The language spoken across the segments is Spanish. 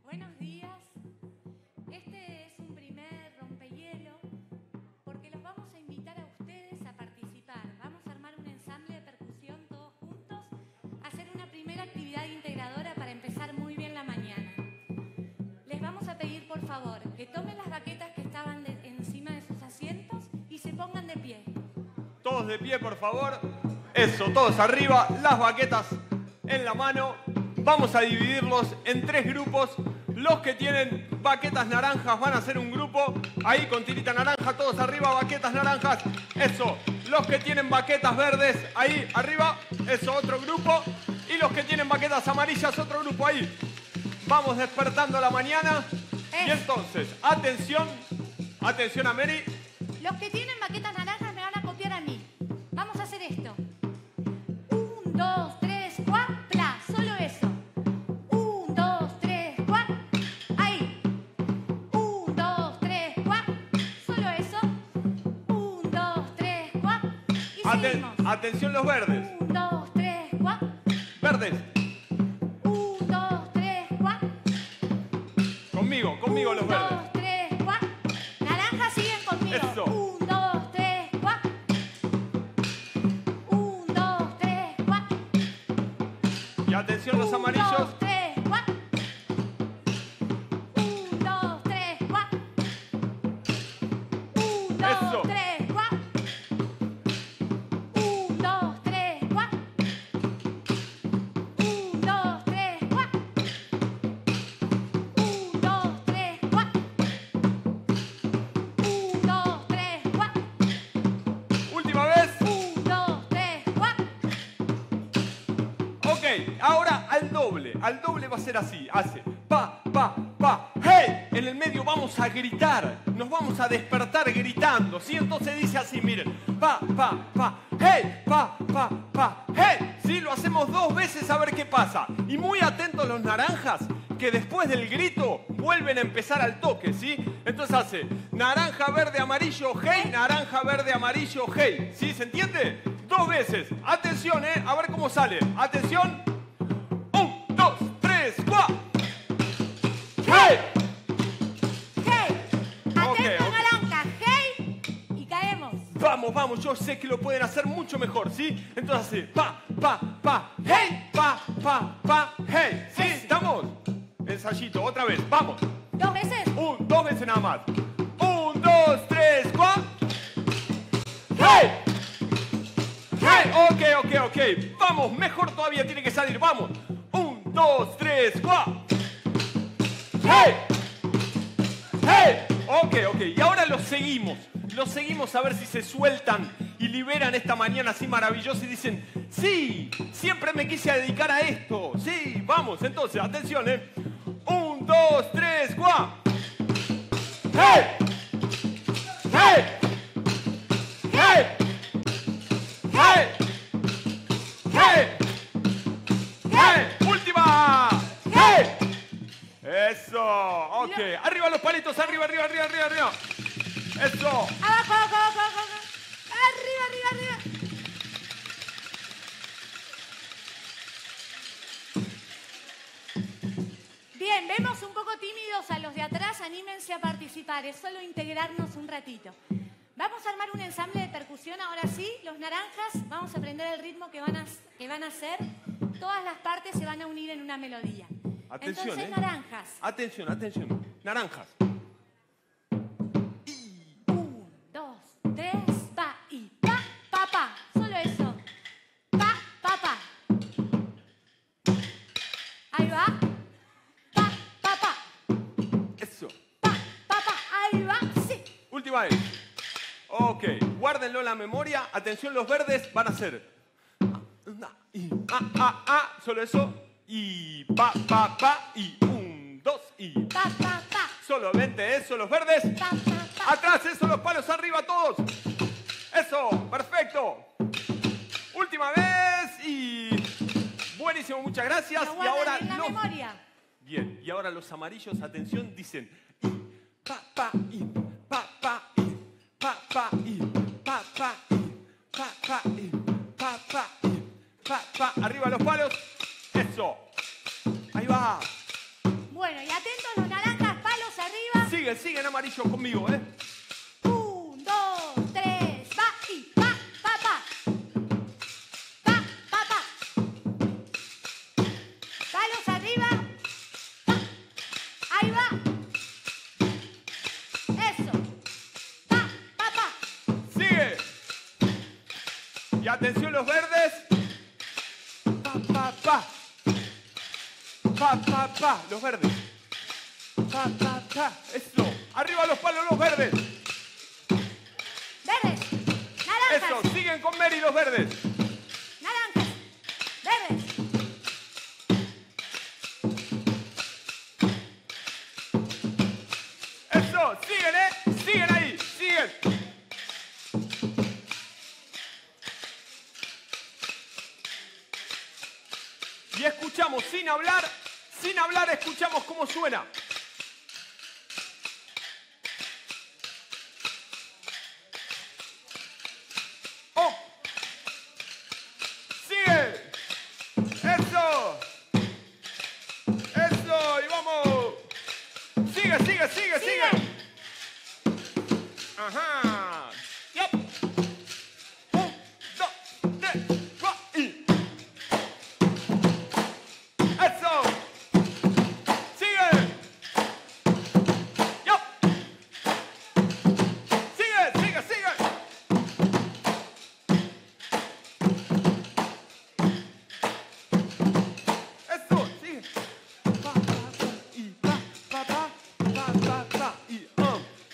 buenos días. Este es un primer rompehielo porque los vamos a invitar a ustedes a participar. Vamos a armar un ensamble de percusión todos juntos, a hacer una primera actividad integradora para empezar muy bien la mañana. Les vamos a pedir, por favor, que tomen las baquetas que estaban encima de sus asientos y se pongan de pie. Todos de pie, por favor. Eso, todos arriba, las baquetas en la mano. Vamos a dividirlos en 3 grupos. Los que tienen baquetas naranjas van a hacer un grupo. Ahí con tirita naranja, todos arriba, baquetas naranjas. Eso. Los que tienen baquetas verdes, ahí arriba. Eso, otro grupo. Y los que tienen baquetas amarillas, otro grupo ahí. Vamos despertando la mañana. Y entonces, atención. Atención a Mary. Los que tienen baquetas naranjas me van a copiar a mí. Vamos a hacer esto. 1, 2, 3, 4, pla. Solo eso. 1, 2, 3, 4. Ahí. 1, 2, 3, 4. Solo eso. 1, 2, 3, 4. Y seguimos. Atención los verdes. 1, 2, 3, 4. Verdes. 1, 2, 3, 4. Conmigo los verdes. 1, 2, 3, 4. Naranjas siguen conmigo. Eso. 1, 2, 3, 4. 1, 2, 3, 4. Y atención los amarillos. 1, 2, 3, 4. 1, 2, 3, 4. 1, 2, Eso. 3, 4. 1, 2, 3, 4. 1, 2, 3, 4. 1, 2, 3, 4. 1, 2, 3, 4. Última vez. 1, 2, 3, 4. Ok, ahora al doble. Al doble va a ser así. Hace pa, pa, pa, hey. En el medio vamos a gritar. Nos vamos a despertar gritando. ¿Sí? Entonces dice así, miren. Pa, pa, pa, hey. Pa, pa, pa, hey. ¿Sí? Lo hacemos 2 veces a ver qué pasa. Y muy atentos los naranjas, que después del grito vuelven a empezar al toque, ¿sí? Entonces hace naranja, verde, amarillo, hey. Naranja, verde, amarillo, hey. ¿Sí? ¿Se entiende? 2 veces. Atención, a ver cómo sale. Atención. 1, 2, 3, 4. ¡Hey! Hey. Atento, Ok. naranja. Hey. Y caemos. Vamos, yo sé que lo pueden hacer mucho mejor, ¿sí? Entonces hace pa, pa, pa, hey, pa, pa, pa, hey. ¿Sí? ¿Estamos? Ensayito, otra vez, vamos. 2 veces. 2 veces nada más. 1, 2, 3, 4. ¡Hey! ¡Hey! Ok. Vamos, mejor todavía tiene que salir, vamos. 1, 2, 3, 4. ¡Hey! ¡Hey! Ok. Y ahora los seguimos. Los seguimos a ver si se sueltan y liberan esta mañana así maravillosa y dicen, sí, siempre me quise dedicar a esto. Sí, vamos, entonces, atención, 1, 2, 3, 4. ¡Hey! ¡Hey! ¡Hey! ¡Hey! ¡Hey! ¡Hey! ¡Última! ¡Hey! Eso, ok. Arriba los palitos, arriba. Eso. Abajo. Arriba. Bien, vemos un poco tímidos a los de atrás. Anímense a participar. Es solo integrarnos un ratito. Vamos a armar un ensamble de percusión. Ahora sí, los naranjas, vamos a aprender el ritmo que van a hacer. Todas las partes se van a unir en una melodía. Atención, Entonces, naranjas. Atención. Naranjas. 1, 2, 3, pa y pa, pa, pa. Solo eso. Pa, pa, pa. Ahí va. Pa, pa, pa. Eso. Pa, pa, pa. Ahí va. Sí. Última vez. Ok, guárdenlo en la memoria. Atención, los verdes van a ser y solo eso. Y pa, pa, pa. Y 1, 2 y Pa, pa, pa. solamente eso, los verdes. Pa, pa, pa. Atrás, eso, los palos arriba, todos. Eso, perfecto. Última vez y buenísimo, muchas gracias. Lo Y guardan ahora en la memoria. Bien, y ahora los amarillos, atención, dicen y pa, pa, y pa, pa, y pa, pa, y pa, pa, y pa, pa, y pa, pa, y pa, pa. Arriba los palos. Eso. Ahí va. Bueno, y atentos los naranjas, palos arriba. Sigue en amarillo conmigo, ¿eh? 1, 2, 3, va y pa, pa, pa. Pa, pa, pa. Palos arriba. Pa. Ahí va. Eso. Pa, pa, pa. Sigue. Y atención los verdes. Pa, pa, pa. Pa, pa, pa. Los verdes. Pa, pa, pa. Eso. Arriba los palos los verdes. Verdes. Naranjas. Eso. Siguen con Mary los verdes. Naranjas. Verdes. Eso. Siguen, ¿eh? Siguen ahí. Siguen. Y escuchamos sin hablar, escuchamos cómo suena. ¡Oh! ¡Sigue! ¡Eso! ¡Eso! ¡Y vamos! ¡Sigue! ¡Ajá! ¡Yep! 1, 2, 3, 4 y... ¡Eso! ¡Sigue! ¡Yep! ¡Sigue! ¡Eso! ¡Sigue! Pa, pa, pa, y pa, pa, pa, pa, pa, pa, y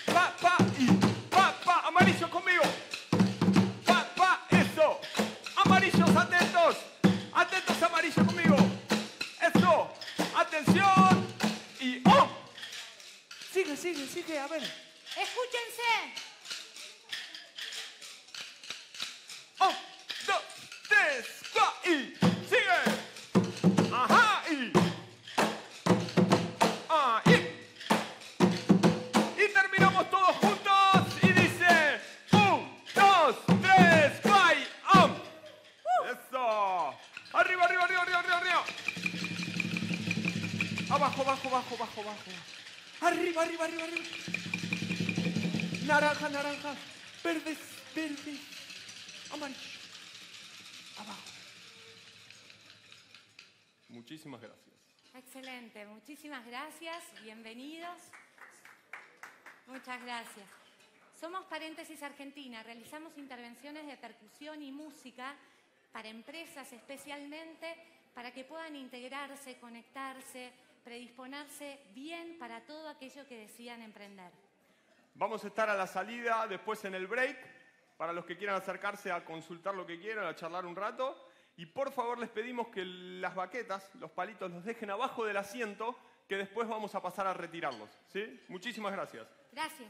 pa, pa, y pa, pa. Amarillo conmigo. Pa, pa, eso. Amarillos, atentos. Atentos, amarillo conmigo. Eso. Atención. Y Sigue, a ver. Escúchense. 1, 2, 3, 4 y sigue. Ajá, y terminamos todos juntos y dice 1, 2, 3, 4 y eso. Arriba. Abajo. Arriba. Naranja. Verdes. Amarillo. Abajo. Muchísimas gracias. Excelente, muchísimas gracias, bienvenidos. Muchas gracias. Somos Paréntesis Argentina, realizamos intervenciones de percusión y música para empresas especialmente, para que puedan integrarse, conectarse, predisponerse bien para todo aquello que decidan emprender. Vamos a estar a la salida, después en el break, para los que quieran acercarse a consultar lo que quieran, a charlar un rato. Y por favor les pedimos que las baquetas, los palitos, los dejen abajo del asiento, que después vamos a pasar a retirarlos. ¿Sí? Muchísimas gracias. Gracias.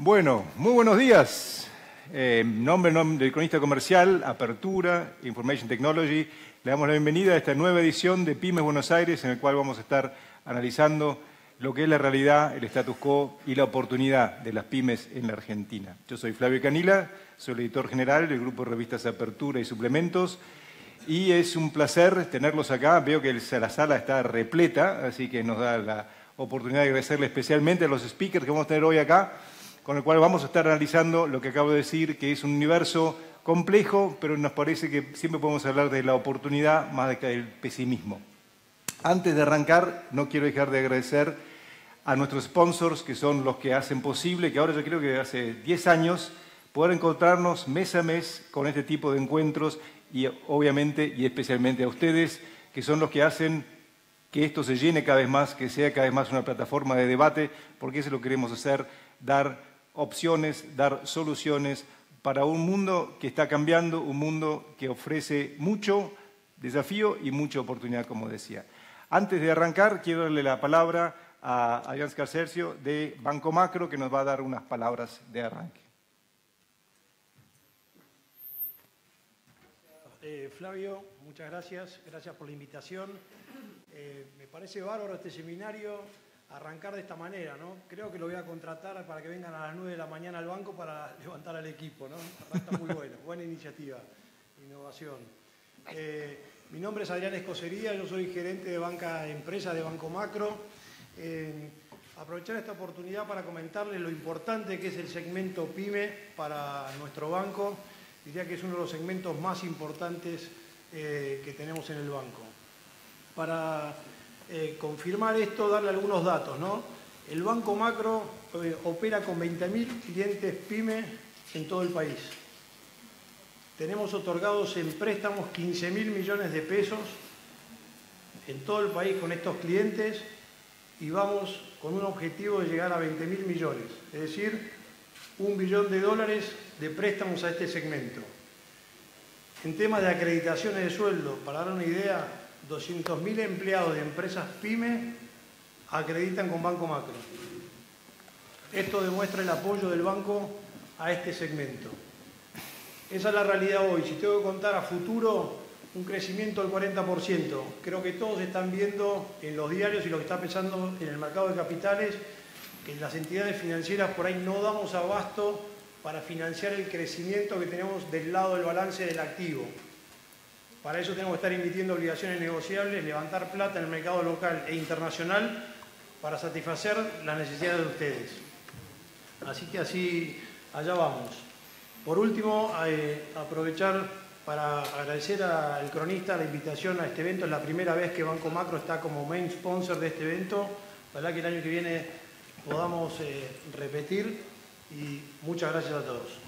Bueno, muy buenos días. Nombre del cronista comercial, Apertura, Information Technology. Le damos la bienvenida a esta nueva edición de Pymes Buenos Aires, en el cual vamos a estar analizando lo que es la realidad, el status quo y la oportunidad de las pymes en la Argentina. Yo soy Flavio Canila, soy el editor general del grupo de revistas Apertura y Suplementos, y es un placer tenerlos acá. Veo que la sala está repleta, así que nos da la oportunidad de agradecerle especialmente a los speakers que vamos a tener hoy acá, con el cual vamos a estar analizando lo que acabo de decir, que es un universo complejo, pero nos parece que siempre podemos hablar de la oportunidad más que del pesimismo. Antes de arrancar, no quiero dejar de agradecer a nuestros sponsors, que son los que hacen posible, que ahora yo creo que hace 10 años, poder encontrarnos mes a mes con este tipo de encuentros y obviamente y especialmente a ustedes, que son los que hacen que esto se llene cada vez más, que sea cada vez más una plataforma de debate, porque eso lo queremos hacer, dar opciones, dar soluciones para un mundo que está cambiando, un mundo que ofrece mucho desafío y mucha oportunidad, como decía. Antes de arrancar, quiero darle la palabra a Adrián Scarcercio de Banco Macro, que nos va a dar unas palabras de arranque. Flavio, muchas gracias. Gracias por la invitación. Me parece bárbaro este seminario, arrancar de esta manera, ¿no? Creo que lo voy a contratar para que vengan a las 9 de la mañana al banco para levantar al equipo, ¿no? Está muy bueno, buena iniciativa, innovación. Mi nombre es Adrián Escocería, yo soy gerente de banca empresa de Banco Macro. Aprovechar esta oportunidad para comentarles lo importante que es el segmento PYME para nuestro banco. Diría que es uno de los segmentos más importantes que tenemos en el banco. Para confirmar esto, darle algunos datos, ¿no? El Banco Macro opera con 20.000 clientes PYME en todo el país. Tenemos otorgados en préstamos 15.000 millones de pesos en todo el país con estos clientes y vamos con un objetivo de llegar a 20.000 millones, es decir, $1 billón de préstamos a este segmento. En temas de acreditaciones de sueldo, para dar una idea, 200.000 empleados de empresas PYME acreditan con Banco Macro. Esto demuestra el apoyo del banco a este segmento. Esa es la realidad hoy. Si tengo que contar a futuro, un crecimiento del 40%. Creo que todos están viendo en los diarios y lo que está pensando en el mercado de capitales, que las entidades financieras por ahí no damos abasto para financiar el crecimiento que tenemos del lado del balance del activo. Para eso tenemos que estar emitiendo obligaciones negociables, levantar plata en el mercado local e internacional para satisfacer las necesidades de ustedes. Así que allá vamos. Por último, aprovechar para agradecer al cronista la invitación a este evento. Es la primera vez que Banco Macro está como main sponsor de este evento. Ojalá que el año que viene podamos repetir y muchas gracias a todos.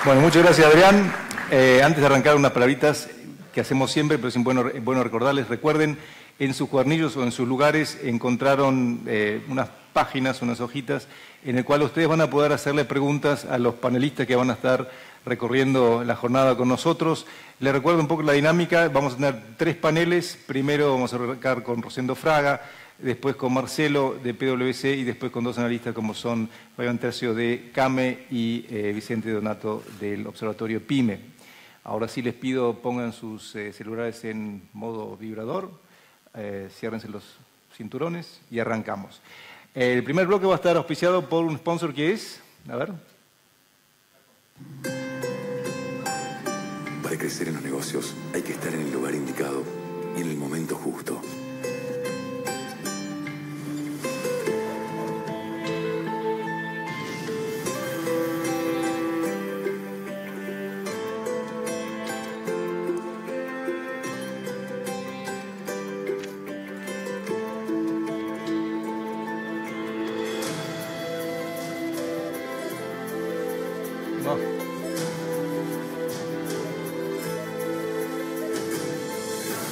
Bueno, muchas gracias, Adrián. Antes de arrancar, unas palabritas que hacemos siempre, pero es bueno recordarles. Recuerden, en sus cuadernillos o en sus lugares encontraron unas páginas, unas hojitas, en el cual ustedes van a poder hacerle preguntas a los panelistas que van a estar recorriendo la jornada con nosotros. Les recuerdo un poco la dinámica. Vamos a tener 3 paneles. Primero vamos a arrancar con Rosendo Fraga, después con Marcelo de PwC y después con 2 analistas como son Fabián Tercio de CAME y Vicente Donato del Observatorio PYME. Ahora sí les pido pongan sus celulares en modo vibrador, ciérrense los cinturones y arrancamos. El primer bloque va a estar auspiciado por un sponsor que es, a ver. Para crecer en los negocios hay que estar en el lugar indicado y en el momento justo.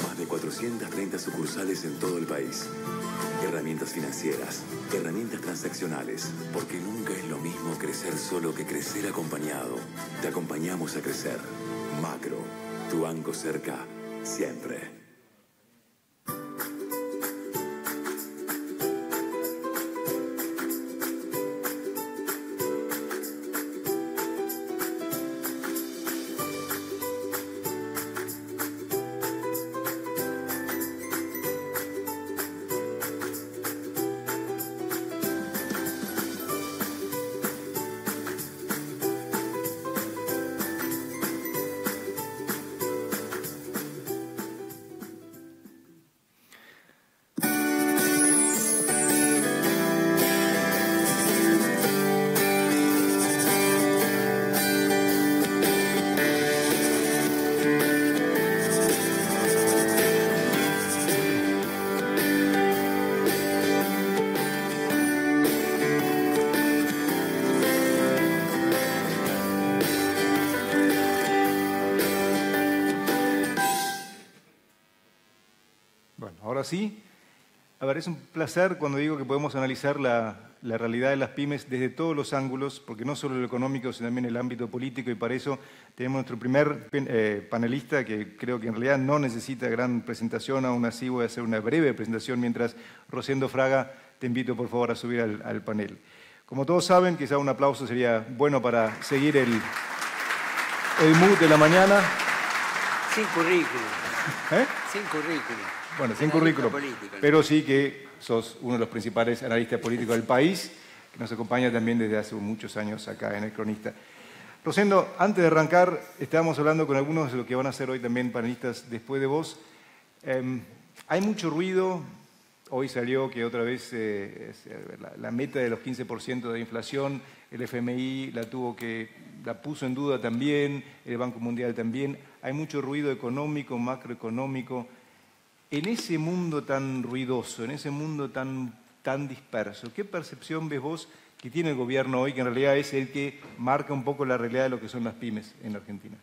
Más de 430 sucursales en todo el país. Herramientas financieras, herramientas transaccionales, porque nunca es lo mismo crecer solo que crecer acompañado. Te acompañamos a crecer. Macro, tu banco cerca, siempre. Bueno, ahora sí. A ver, es un placer cuando digo que podemos analizar la realidad de las pymes desde todos los ángulos, porque no solo lo económico, sino también el ámbito político, y para eso tenemos nuestro primer panelista, que creo que en realidad no necesita gran presentación, aún así voy a hacer una breve presentación, mientras Rosendo Fraga, te invito por favor a subir al panel. Como todos saben, quizá un aplauso sería bueno para seguir el mood de la mañana. Sin currículum. ¿Eh? Sin currículum. Bueno, sin currículum, pero sí que sos uno de los principales analistas políticos del país, que nos acompaña también desde hace muchos años acá en El Cronista. Rosendo, antes de arrancar, estábamos hablando con algunos de los que van a ser hoy también panelistas después de vos. Hay mucho ruido, hoy salió que otra vez la meta de los 15% de inflación, el FMI la puso en duda también, el Banco Mundial también. Hay mucho ruido económico, macroeconómico. En ese mundo tan ruidoso, en ese mundo tan disperso, ¿qué percepción ves vos que tiene el gobierno hoy, que en realidad es el que marca un poco la realidad de lo que son las pymes en la Argentina?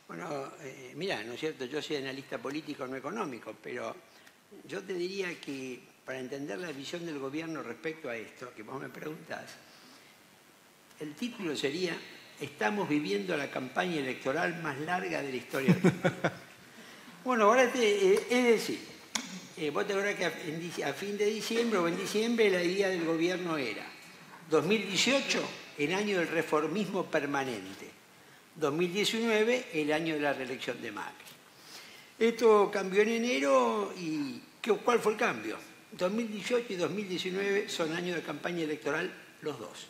Bueno, mira, ¿no es cierto? Yo soy analista político, no económico, pero yo te diría que para entender la visión del gobierno respecto a esto, que vos me preguntás, el título sería: estamos viviendo la campaña electoral más larga de la historia argentina. Bueno, ahora es decir, vos te acordás que a fin de diciembre o en diciembre la idea del gobierno era 2018, el año del reformismo permanente, 2019, el año de la reelección de Macri. Esto cambió en enero y ¿cuál fue el cambio? 2018 y 2019 son años de campaña electoral los dos.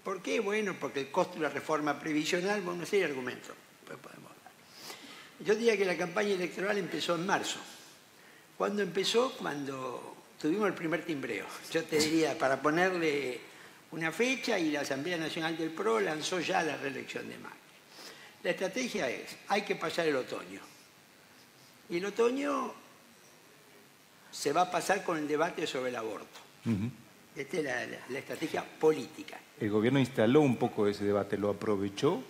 ¿Por qué? Bueno, porque el costo de la reforma previsional, bueno, no sé el argumento, pues podemos hablar. Yo diría que la campaña electoral empezó en marzo. ¿Cuándo empezó? Cuando tuvimos el primer timbreo. Yo te diría, para ponerle una fecha, y la Asamblea Nacional del PRO lanzó ya la reelección de Macri. La estrategia es, hay que pasar el otoño. Y el otoño se va a pasar con el debate sobre el aborto. Esta es la estrategia política. El gobierno instaló un poco ese debate, ¿lo aprovechó?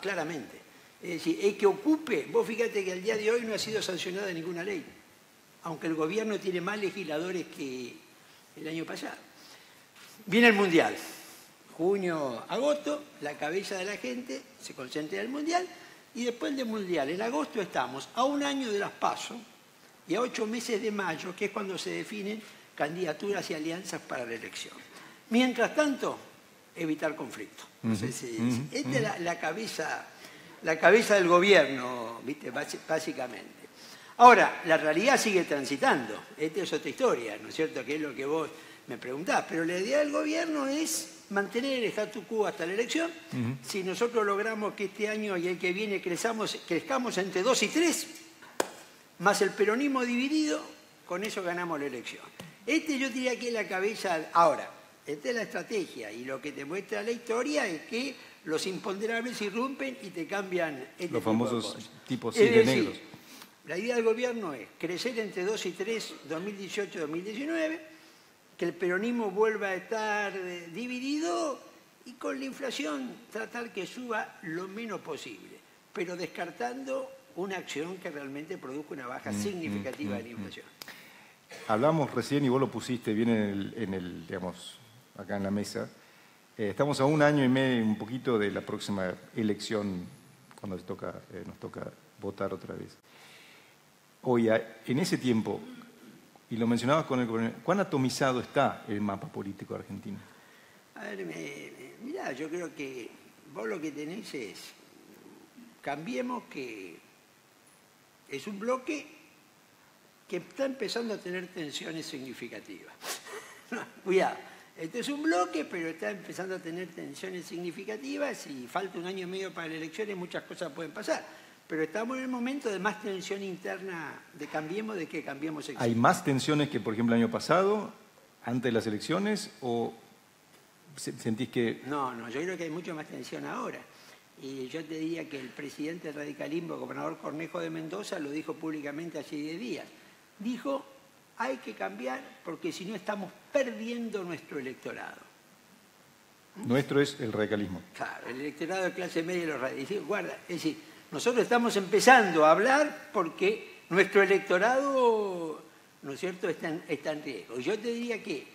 Claramente. Es decir, el que ocupe, vos fíjate que al día de hoy no ha sido sancionada ninguna ley, aunque el gobierno tiene más legisladores que el año pasado. Viene el Mundial, junio, agosto, la cabeza de la gente se concentra en el Mundial, y después del Mundial, en agosto estamos a un año de las PASO y a 8 meses de mayo, que es cuando se definen candidaturas y alianzas para la elección. Mientras tanto, evitar conflicto. No sé si, esta es la cabeza del gobierno, ¿viste? Básicamente. Ahora, la realidad sigue transitando. Esta es otra historia, ¿no es cierto? Que es lo que vos me preguntás. Pero la idea del gobierno es mantener el statu quo hasta la elección. Si nosotros logramos que este año y el que viene crezcamos entre 2 y 3, más el peronismo dividido, con eso ganamos la elección. Yo diría que es la cabeza. Ahora, esta es la estrategia, y lo que te muestra la historia es que los imponderables irrumpen y te cambian los famosos tipos de negros. La idea del gobierno es crecer entre 2 y 3, 2018-2019, que el peronismo vuelva a estar dividido y con la inflación tratar que suba lo menos posible, pero descartando una acción que realmente produzca una baja significativa de la inflación. Hablamos recién, y vos lo pusiste bien digamos, acá en la mesa. Estamos a un año y medio, un poquito, de la próxima elección, cuando nos toca votar otra vez. Hoy, en ese tiempo, y lo mencionabas con el coronel, ¿cuán atomizado está el mapa político argentino? A ver, mirá, yo creo que vos lo que tenés es, cambiemos, que es un bloque que está empezando a tener tensiones significativas. Cuidado, este es un bloque, pero está empezando a tener tensiones significativas, y falta un año y medio para las elecciones, muchas cosas pueden pasar. Pero estamos en el momento de más tensión interna, de que cambiemos. ¿Hay más tensiones que, por ejemplo, el año pasado, antes de las elecciones, o sentís que...? No, yo creo que hay mucho más tensión ahora. Y yo te diría que el presidente del radicalismo, el gobernador Cornejo de Mendoza, lo dijo públicamente hace 10 días. Dijo, hay que cambiar porque si no estamos perdiendo nuestro electorado. Nuestro es el radicalismo. Claro, el electorado de clase media y los radicalistas. Guarda, es decir, nosotros estamos empezando a hablar porque nuestro electorado, ¿no es cierto?, está en riesgo. Yo te diría que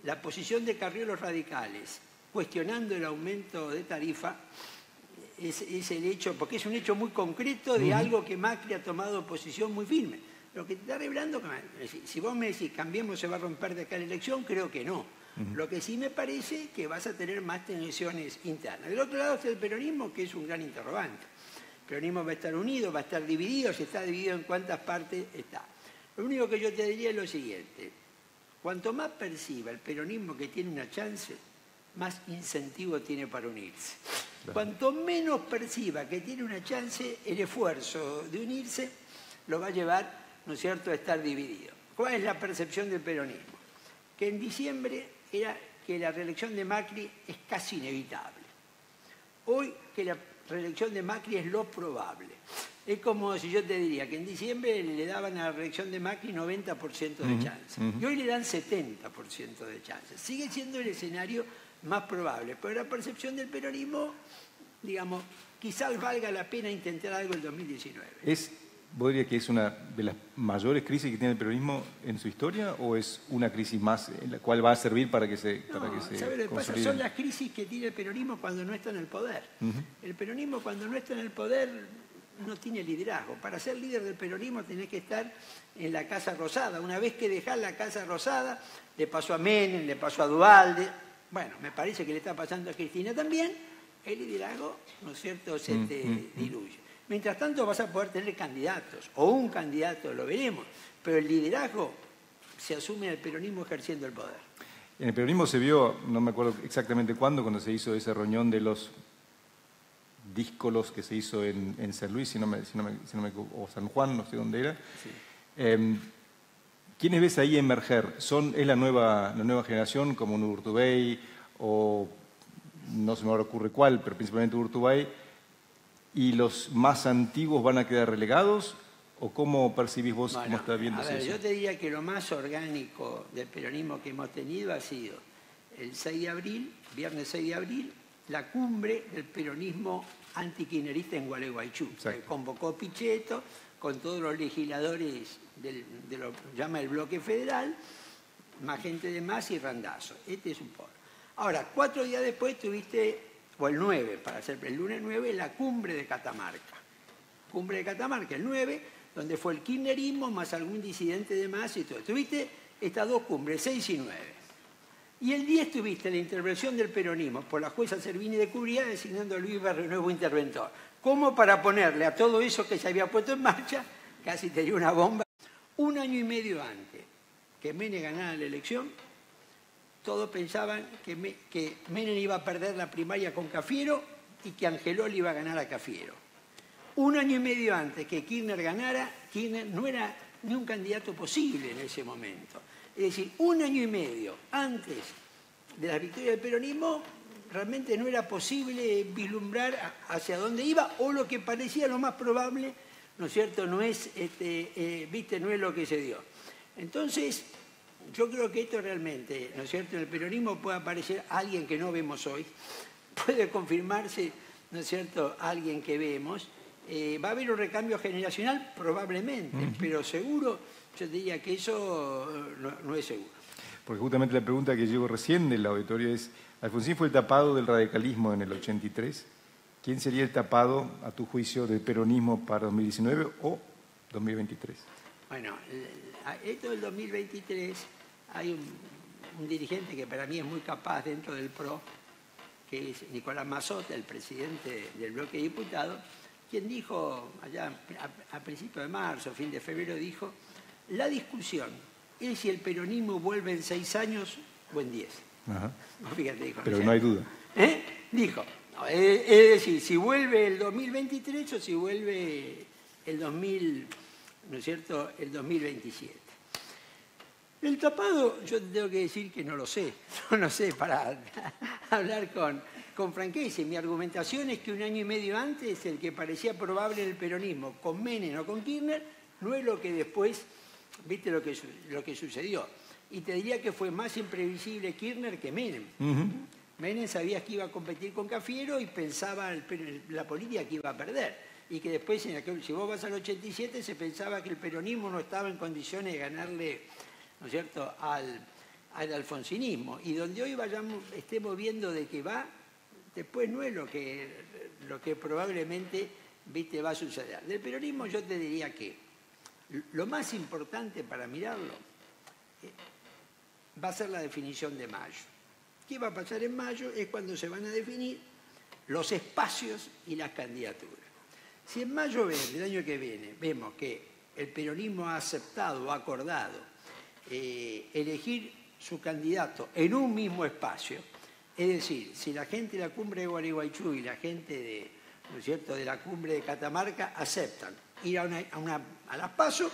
la posición de Carrió y los radicales, cuestionando el aumento de tarifa, es el hecho, porque es un hecho muy concreto de algo que Macri ha tomado posición muy firme. Lo que te está revelando, si vos me decís, cambiemos, se va a romper de acá la elección, creo que no. Lo que sí me parece que vas a tener más tensiones internas. Del otro lado está el peronismo, que es un gran interrogante. El peronismo va a estar unido, va a estar dividido, si está dividido en cuántas partes está. Lo único que yo te diría es lo siguiente. Cuanto más perciba el peronismo que tiene una chance, más incentivo tiene para unirse. Claro. Cuanto menos perciba que tiene una chance, el esfuerzo de unirse lo va a llevar, ¿no es cierto?, a estar dividido. ¿Cuál es la percepción del peronismo? Que en diciembre era que la reelección de Macri es casi inevitable. Hoy que la reelección de Macri es lo probable. Es como si yo te diría que en diciembre le daban a la reelección de Macri 90% de chance. Y hoy le dan 70% de chance. Sigue siendo el escenario más probable. Pero la percepción del peronismo, digamos, quizás valga la pena intentar algo en 2019. ¿Vos dirías que es una de las mayores crisis que tiene el peronismo en su historia o es una crisis más en la cual va a servir para que se ¿sabes lo que pasa? Son las crisis que tiene el peronismo cuando no está en el poder. El peronismo cuando no está en el poder no tiene liderazgo. Para ser líder del peronismo tenés que estar en la Casa Rosada. Una vez que dejás la Casa Rosada, le pasó a Menem, le pasó a Duhalde, bueno, me parece que le está pasando a Cristina también, el liderazgo, ¿no es cierto?, se te diluye. Mientras tanto vas a poder tener candidatos, o un candidato, lo veremos, pero el liderazgo se asume en el peronismo ejerciendo el poder. En el peronismo se vio, no me acuerdo exactamente cuándo, cuando se hizo esa reunión de los díscolos que se hizo en San Luis, o San Juan, no sé dónde era. Sí. ¿Quiénes ves ahí emerger? ¿Es la nueva generación, como un Urtubey, o no se me ocurre cuál, pero principalmente Urtubey? ¿Y los más antiguos van a quedar relegados? ¿O cómo percibís vos, cómo está viendo eso? Yo te diría que lo más orgánico del peronismo que hemos tenido ha sido el 6 de abril, viernes 6 de abril, la cumbre del peronismo antikirchnerista en Gualeguaychú. Que convocó Pichetto con todos los legisladores de lo que llama el bloque federal, más gente de más y Randazzo. Este es un poco. Ahora, 4 días después tuviste, o el 9, para ser el lunes 9, la cumbre de Catamarca. Cumbre de Catamarca, el 9, donde fue el kirchnerismo más algún disidente de más y todo. Tuviste estas dos cumbres, 6 y 9. Y el 10 tuviste la intervención del peronismo por la jueza Servini de Cubría designando a Luis Barrio nuevo interventor. ¿Cómo para ponerle a todo eso que se había puesto en marcha, casi tenía una bomba? 1 año y medio antes que Menem ganara la elección, todos pensaban que Menem iba a perder la primaria con Cafiero y que Angeloli iba a ganar a Cafiero. 1 año y medio antes que Kirchner ganara, Kirchner no era ni un candidato posible en ese momento. Es decir, 1 año y medio antes de la victoria del peronismo, realmente no era posible vislumbrar hacia dónde iba, o lo que parecía lo más probable, ¿no es cierto?, no es lo que se dio. Entonces, yo creo que esto realmente, ¿no es cierto?, en el peronismo puede aparecer alguien que no vemos hoy, puede confirmarse, ¿no es cierto?, alguien que vemos. ¿Va a haber un recambio generacional? Probablemente, pero seguro, yo diría que eso no es seguro. Porque justamente la pregunta que llegó recién del auditorio es, Alfonsín fue el tapado del radicalismo en el 83, ¿quién sería el tapado, a tu juicio, del peronismo para 2019 o 2023? Bueno, esto del 2023, hay un dirigente que para mí es muy capaz dentro del PRO, que es Nicolás Mazzotta, el presidente del bloque de diputados, quien dijo allá a principios de marzo, fin de febrero, dijo, la discusión es si el peronismo vuelve en 6 años o en 10. Ajá. Fíjate, dijo, pero no hay duda. Dijo, es decir, si vuelve el 2023 o si vuelve el 2027. El tapado, yo tengo que decir que no lo sé, no sé, para hablar con franqueza. Mi argumentación es que 1 año y medio antes, el que parecía probable en el peronismo, con Menem o con Kirchner, no es lo que después, viste lo que sucedió. Y te diría que fue más imprevisible Kirchner que Menem. Menem sabía que iba a competir con Cafiero y pensaba la política que iba a perder. y que después, si vos vas al 87, se pensaba que el peronismo no estaba en condiciones de ganarle, ¿no es cierto?, al alfonsinismo. Y donde hoy estemos viendo de que va, después no es lo que probablemente, viste, va a suceder. Del peronismo yo te diría que lo más importante para mirarlo va a ser la definición de mayo. ¿Qué va a pasar en mayo? Es cuando se van a definir los espacios y las candidaturas. Si en mayo del año que viene vemos que el peronismo ha aceptado o ha acordado elegir su candidato en un mismo espacio, es decir, si la gente de la cumbre de Gualeguaychú y la gente ¿no es cierto?, de la cumbre de Catamarca aceptan ir a las PASO,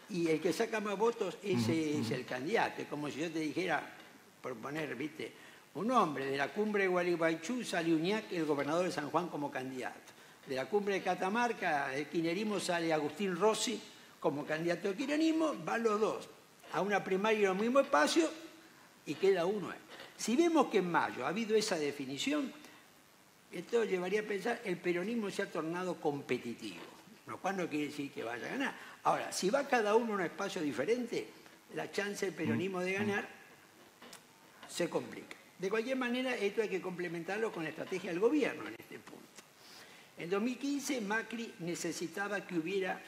y el que saca más votos, ese es el candidato. Es como si yo te dijera, por poner, viste, un hombre de la cumbre de Gualeguaychú sale Uñac, el gobernador de San Juan, como candidato. De la cumbre de Catamarca, el kirchnerismo, sale Agustín Rossi como candidato de kirchnerismo, van los dos a una primaria en el mismo espacio y queda uno. Si vemos que en mayo ha habido esa definición, esto llevaría a pensar el peronismo se ha tornado competitivo, lo cual no quiere decir que vaya a ganar. Ahora, si va cada uno a un espacio diferente, la chance del peronismo de ganar se complica. De cualquier manera, esto hay que complementarlo con la estrategia del gobierno en este punto. En 2015, Macri necesitaba que hubiera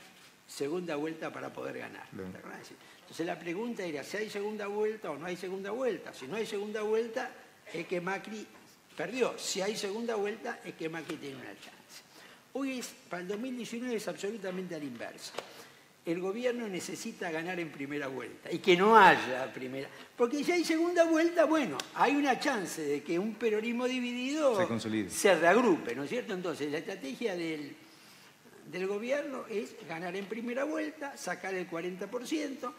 segunda vuelta para poder ganar. Entonces la pregunta era si hay segunda vuelta o no hay segunda vuelta. Si no hay segunda vuelta, es que Macri perdió. Si hay segunda vuelta, es que Macri tiene una chance. Hoy, para el 2019, es absolutamente a la inversa. El gobierno necesita ganar en primera vuelta y que no haya primera. Porque si hay segunda vuelta, bueno, hay una chance de que un peronismo dividido se reagrupe, ¿no es cierto? Entonces, la estrategia del gobierno es ganar en primera vuelta, sacar el 40%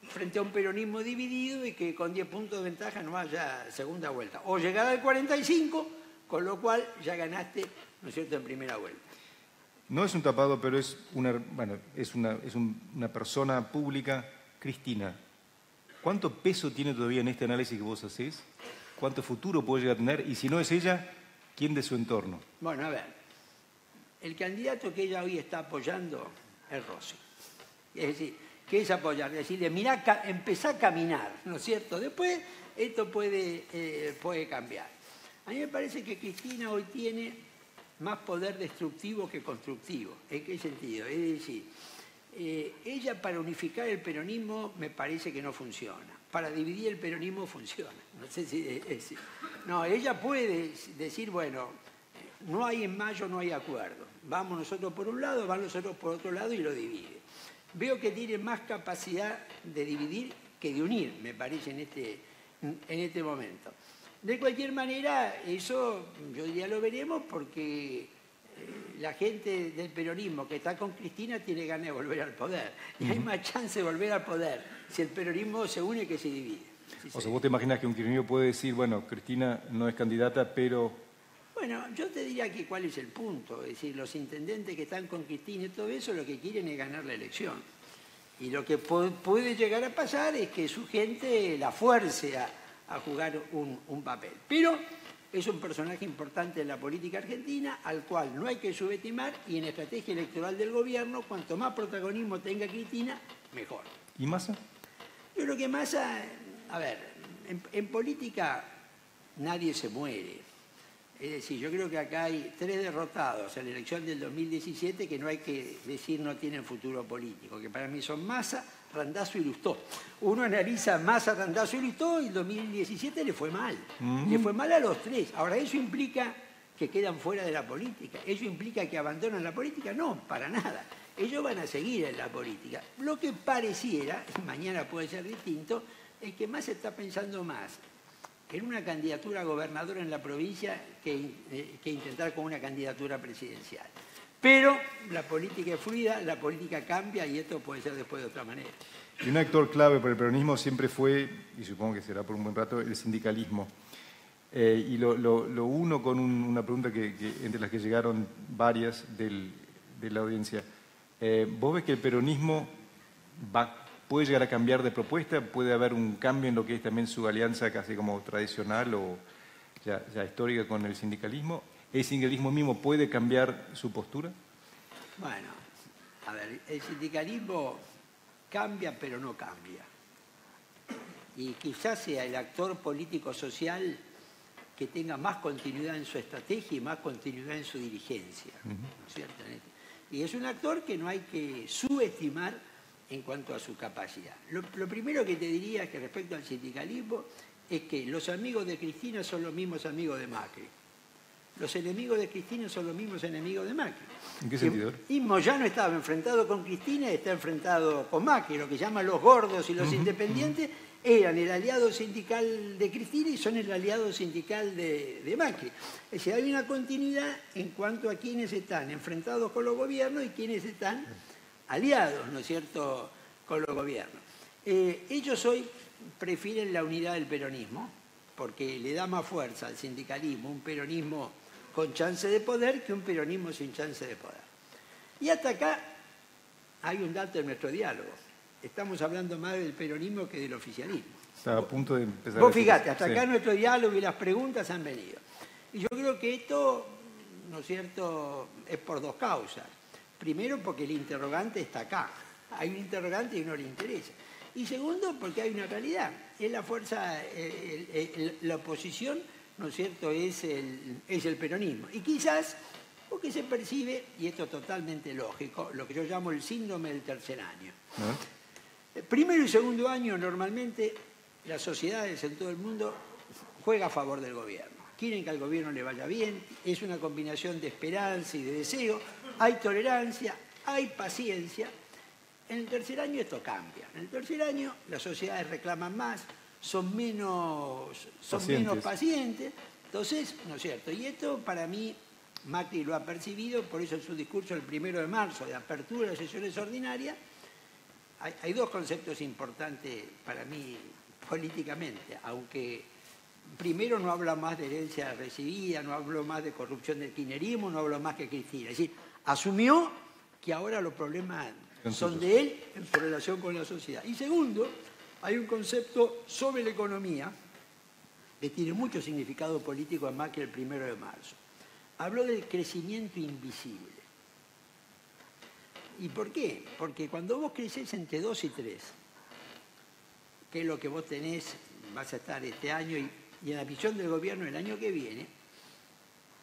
frente a un peronismo dividido y que con 10 puntos de ventaja no haya segunda vuelta. O llegar al 45%, con lo cual ya ganaste, ¿no es cierto?, en primera vuelta. No es un tapado, pero es una persona pública. Cristina, ¿cuánto peso tiene todavía en este análisis que vos hacés? ¿Cuánto futuro puede llegar a tener? Y si no es ella, ¿quién de su entorno? Bueno, a ver, el candidato que ella hoy está apoyando es Rossi. Es decir, ¿qué es apoyar? Decirle, mirá, empezá a caminar, ¿no es cierto? Después esto puede cambiar. A mí me parece que Cristina hoy tiene más poder destructivo que constructivo. ¿En qué sentido? Es decir, ella para unificar el peronismo me parece que no funciona. Para dividir el peronismo funciona. No sé si no, ella puede decir, bueno, no hay en mayo, no hay acuerdo. Vamos nosotros por un lado, van los otros por otro lado y lo divide. Veo que tiene más capacidad de dividir que de unir, me parece, en este momento. De cualquier manera, eso yo diría lo veremos porque la gente del peronismo que está con Cristina tiene ganas de volver al poder. Y hay más chance de volver al poder si el peronismo se une que se divide. O sea, ¿vos te imaginas que un kirchnerismo puede decir, bueno, Cristina no es candidata, pero...? Bueno, yo te diría que cuál es el punto. Es decir, los intendentes que están con Cristina y todo eso, lo que quieren es ganar la elección. Y lo que puede llegar a pasar es que su gente la fuerce a jugar un papel. Pero es un personaje importante en la política argentina, al cual no hay que subestimar, y en la estrategia electoral del gobierno, cuanto más protagonismo tenga Cristina, mejor. ¿Y Massa? Yo creo que Massa, a ver, en política nadie se muere. Es decir, yo creo que acá hay 3 derrotados en la elección del 2017 que no hay que decir no tienen futuro político, que para mí son Massa, Randazzo y Lustó. Uno analiza Massa, Randazzo y Lustó y el 2017 le fue mal. Le fue mal a los 3. Ahora, ¿eso implica que quedan fuera de la política? ¿Eso implica que abandonan la política? No, para nada. Ellos van a seguir en la política. Lo que pareciera, y mañana puede ser distinto, es que Massa está pensando más en una candidatura a gobernador en la provincia que intentar con una candidatura presidencial. Pero la política es fluida, la política cambia y esto puede ser después de otra manera. Y un actor clave para el peronismo siempre fue, y supongo que será por un buen rato, el sindicalismo. Y lo uno con una pregunta entre las que llegaron varias de la audiencia. ¿Vos ves que el peronismo puede llegar a cambiar de propuesta? ¿Puede haber un cambio en lo que es también su alianza casi como tradicional o ya histórica con el sindicalismo? ¿El sindicalismo mismo puede cambiar su postura? Bueno, a ver, el sindicalismo cambia pero no cambia. Y quizás sea el actor político-social que tenga más continuidad en su estrategia y más continuidad en su dirigencia, ¿no es cierto? Y es un actor que no hay que subestimar en cuanto a su capacidad. Lo primero que te diría es que respecto al sindicalismo es que los amigos de Cristina son los mismos amigos de Macri. Los enemigos de Cristina son los mismos enemigos de Macri. ¿En qué sentido? Y Moyano estaba enfrentado con Cristina y está enfrentado con Macri. Lo que llaman los gordos y los independientes eran el aliado sindical de Cristina y son el aliado sindical de Macri. Es decir, hay una continuidad en cuanto a quienes están enfrentados con los gobiernos y quienes están aliados, ¿no es cierto?, con los gobiernos. Ellos hoy prefieren la unidad del peronismo porque le da más fuerza al sindicalismo un peronismo con chance de poder que un peronismo sin chance de poder. Y hasta acá hay un dato en nuestro diálogo. Estamos hablando más del peronismo que del oficialismo. Está a punto de empezar. Vos fíjate, hasta acá nuestro diálogo y las preguntas han venido. Y yo creo que esto, ¿no es cierto?, es por dos causas. Primero, porque el interrogante está acá. Hay un interrogante y no le interesa. Y segundo, porque hay una realidad. Es la fuerza, la oposición, ¿no es cierto?, es el peronismo. Y quizás porque se percibe, y esto es totalmente lógico, lo que yo llamo el síndrome del tercer año. Primero y segundo año, normalmente, las sociedades en todo el mundo juegan a favor del gobierno. Quieren que al gobierno le vaya bien, es una combinación de esperanza y de deseo, hay tolerancia, hay paciencia. En el tercer año esto cambia. En el tercer año las sociedades reclaman más, son menos pacientes. Entonces, ¿no es cierto? Y esto para mí, Macri lo ha percibido, por eso en su discurso el 1 de marzo de apertura de sesiones ordinarias, hay dos conceptos importantes para mí políticamente, aunque primero no habla más de herencia recibida, no habló más de corrupción del kirchnerismo, no habló más que Cristina. Es decir, asumió que ahora los problemas son de él en su relación con la sociedad. Y segundo, hay un concepto sobre la economía que tiene mucho significado político en Macri el 1 de marzo. Habló del crecimiento invisible. ¿Y por qué? Porque cuando vos creces entre 2 y 3, que es lo que vos tenés, vas a estar este año y en la visión del gobierno el año que viene,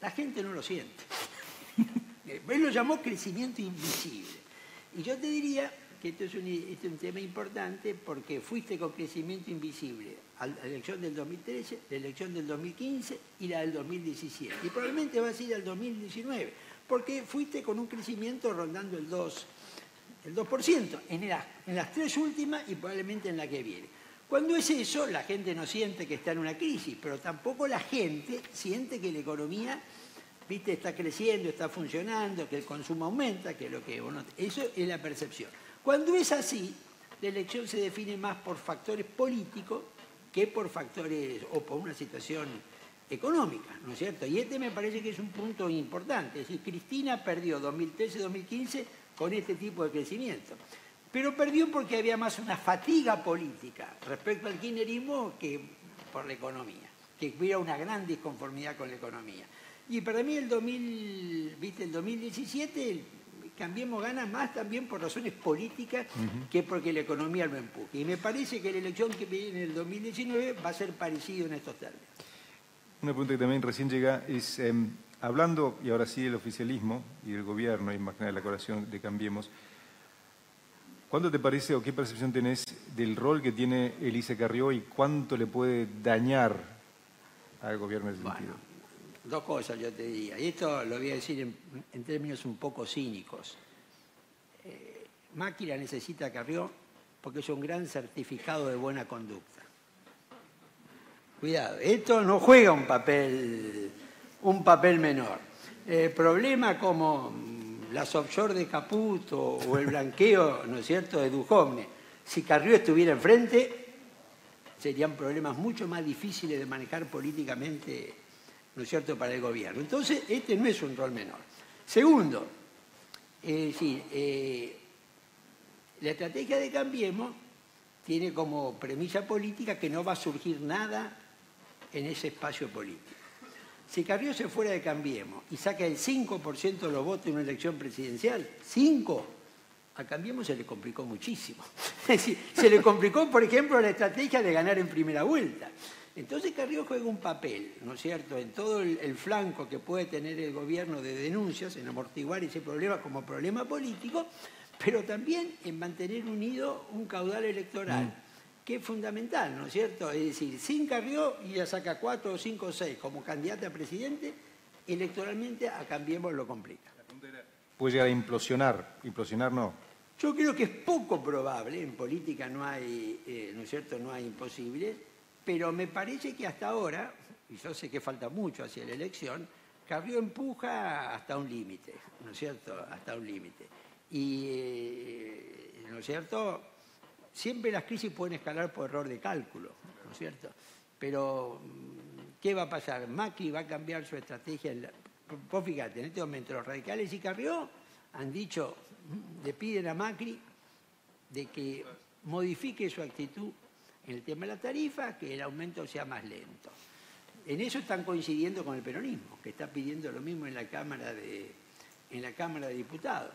la gente no lo siente. Él lo llamó crecimiento invisible. Y yo te diría que esto es un tema importante porque fuiste con crecimiento invisible a la elección del 2013, la elección del 2015 y la del 2017. Y probablemente vas a ir al 2019, porque fuiste con un crecimiento rondando el 2% en las 3 últimas y probablemente en la que viene. Cuando es eso, la gente no siente que está en una crisis, pero tampoco la gente siente que la economía, viste, está creciendo, está funcionando, que el consumo aumenta, que lo que bueno, eso es la percepción. Cuando es así, la elección se define más por factores políticos que por factores o por una situación económica, ¿no es cierto? Y este me parece que es un punto importante. Es decir, Cristina perdió 2013-2015 con este tipo de crecimiento. Pero perdió porque había más una fatiga política respecto al kirchnerismo que por la economía, que hubiera una gran disconformidad con la economía. Y para mí el 2017, Cambiemos gana más también por razones políticas que porque la economía lo empuje. Y me parece que la elección que viene en el 2019 va a ser parecido en estos términos. Una pregunta que también recién llega es, hablando, y ahora sí, del oficialismo y del gobierno, y más que nada de la coalición de Cambiemos, ¿cuánto te parece o qué percepción tenés del rol que tiene Elisa Carrió y cuánto le puede dañar al gobierno en ese sentido? Dos cosas yo te diría, y esto lo voy a decir en términos un poco cínicos. Macri la necesita Carrió porque es un gran certificado de buena conducta. Cuidado, esto no juega un papel menor. Problemas como las offshore de Caputo o el blanqueo, ¿no es cierto?, de Duhovne, si Carrió estuviera enfrente, serían problemas mucho más difíciles de manejar políticamente, ¿no es cierto?, para el gobierno. Entonces, este no es un rol menor. Segundo, la estrategia de Cambiemos tiene como premisa política que no va a surgir nada en ese espacio político. Si Carrió se fuera de Cambiemos y saca el 5% de los votos en una elección presidencial, 5%, a Cambiemos se le complicó muchísimo. Es decir, se le complicó, por ejemplo, la estrategia de ganar en primera vuelta. Entonces Carrió juega un papel, ¿no es cierto?, en todo el flanco que puede tener el gobierno de denuncias, en amortiguar ese problema como problema político, pero también en mantener unido un caudal electoral, que es fundamental, ¿no es cierto? Es decir, sin Carrió, y ya saca 4 o 5 o 6 como candidata a presidente, electoralmente a Cambiemos lo complica. Puede llegar a implosionar. Implosionar no. Yo creo que es poco probable, en política no hay, ¿no es cierto?, no hay imposibles, pero me parece que hasta ahora, y yo sé que falta mucho hacia la elección, Carrió empuja hasta un límite, ¿no es cierto?, hasta un límite. Y, ¿no es cierto?, siempre las crisis pueden escalar por error de cálculo, ¿no es cierto? Pero, ¿qué va a pasar? Macri va a cambiar su estrategia. Vos fíjate, en este momento los radicales y Carrió han dicho, le piden a Macri de que modifique su actitud en el tema de la tarifa, que el aumento sea más lento. En eso están coincidiendo con el peronismo, que está pidiendo lo mismo en la Cámara de Diputados.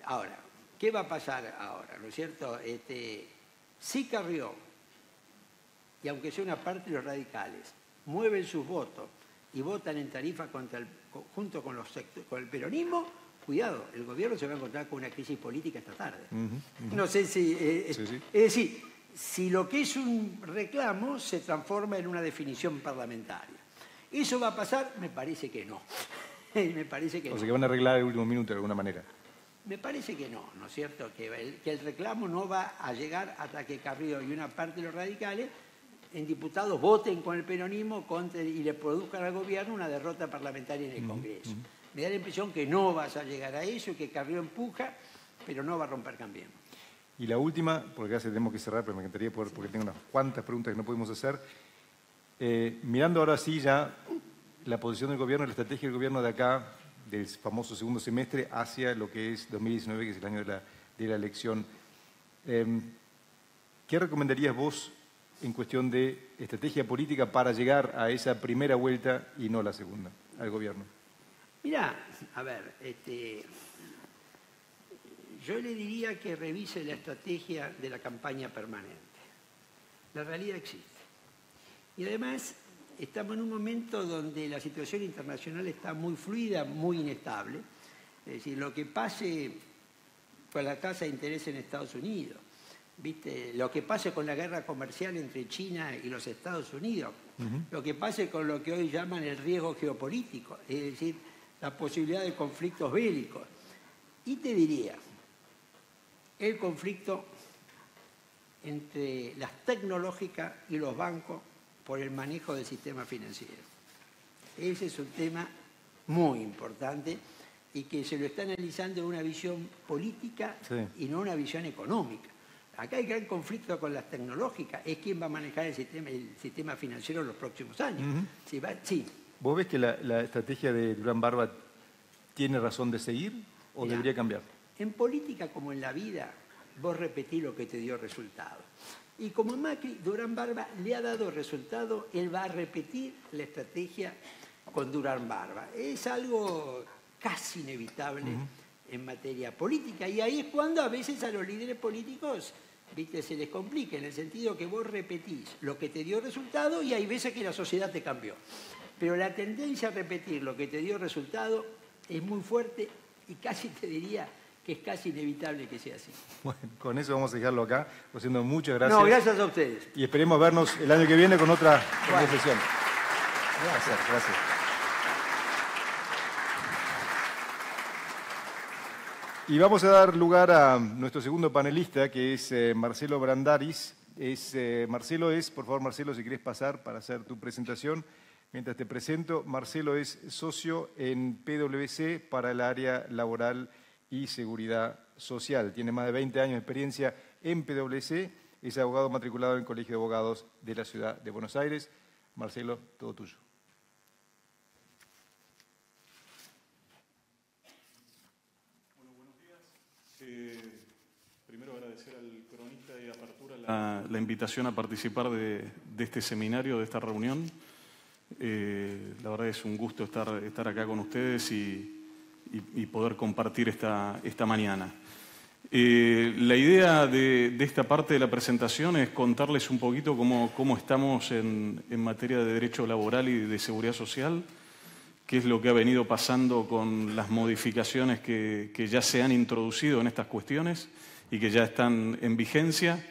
Ahora, ¿qué va a pasar ahora? ¿No es cierto? Si Carrió, y aunque sea una parte de los radicales, mueven sus votos y votan en tarifa junto con el peronismo, cuidado, el gobierno se va a encontrar con una crisis política esta tarde. No sé si... Sí. Es decir, si lo que es un reclamo se transforma en una definición parlamentaria. ¿Eso va a pasar? Me parece que no. Me parece que no. O sea, que van a arreglar el último minuto de alguna manera. Me parece que no, ¿no es cierto? Que el reclamo no va a llegar hasta que Carrió y una parte de los radicales en diputados voten con el peronismo y le produzcan al gobierno una derrota parlamentaria en el Congreso. Me da la impresión que no vas a llegar a eso, que Carrió empuja, pero no va a romper Cambiemos. Y la última, porque ya tenemos que cerrar, pero me encantaría poder, porque tengo unas cuantas preguntas que no pudimos hacer. Mirando ahora sí ya la posición del gobierno, la estrategia del gobierno de acá, del famoso segundo semestre, hacia lo que es 2019, que es el año de la elección. ¿Qué recomendarías vos en cuestión de estrategia política para llegar a esa primera vuelta y no la segunda, al gobierno? Mirá, a ver, yo le diría que revise la estrategia de la campaña permanente. La realidad existe. Y además estamos en un momento donde la situación internacional está muy fluida, muy inestable. Es decir, lo que pase con la tasa de interés en Estados Unidos, ¿viste? Lo que pase con la guerra comercial entre China y los Estados Unidos, lo que pase con lo que hoy llaman el riesgo geopolítico, es decir, la posibilidad de conflictos bélicos. Y te diría, el conflicto entre las tecnológicas y los bancos por el manejo del sistema financiero. Ese es un tema muy importante y que se lo está analizando en una visión política y no una visión económica. Acá hay gran conflicto con las tecnológicas, es quién va a manejar el sistema financiero en los próximos años. Sí. ¿Vos ves que la estrategia de Durán Barba tiene razón de seguir o debería cambiar? En política como en la vida, vos repetís lo que te dio resultado. Y como Macri, Durán Barba le ha dado resultado, él va a repetir la estrategia con Durán Barba. Es algo casi inevitable en materia política. Y ahí es cuando a veces a los líderes políticos, ¿viste?, se les complica, en el sentido que vos repetís lo que te dio resultado y hay veces que la sociedad te cambió. Pero la tendencia a repetir lo que te dio resultado es muy fuerte y casi te diría que es casi inevitable que sea así. Bueno, con eso vamos a dejarlo acá. Haciendo muchas gracias. No, gracias a ustedes. Y esperemos vernos el año que viene con otra sesión. Gracias. Y vamos a dar lugar a nuestro segundo panelista, que es Marcelo Brandaris. Marcelo, por favor, Marcelo, si querés pasar para hacer tu presentación. Mientras te presento, Marcelo es socio en PwC para el área laboral y seguridad social. Tiene más de 20 años de experiencia en PwC, es abogado matriculado en el Colegio de Abogados de la Ciudad de Buenos Aires. Marcelo, todo tuyo. Bueno, buenos días. Primero agradecer al cronista de apertura la invitación a participar de este seminario, de esta reunión. La verdad es un gusto estar acá con ustedes y poder compartir esta mañana. La idea de esta parte de la presentación es contarles un poquito cómo estamos en materia de derecho laboral y de seguridad social, qué es lo que ha venido pasando con las modificaciones que ya se han introducido en estas cuestiones y que ya están en vigencia,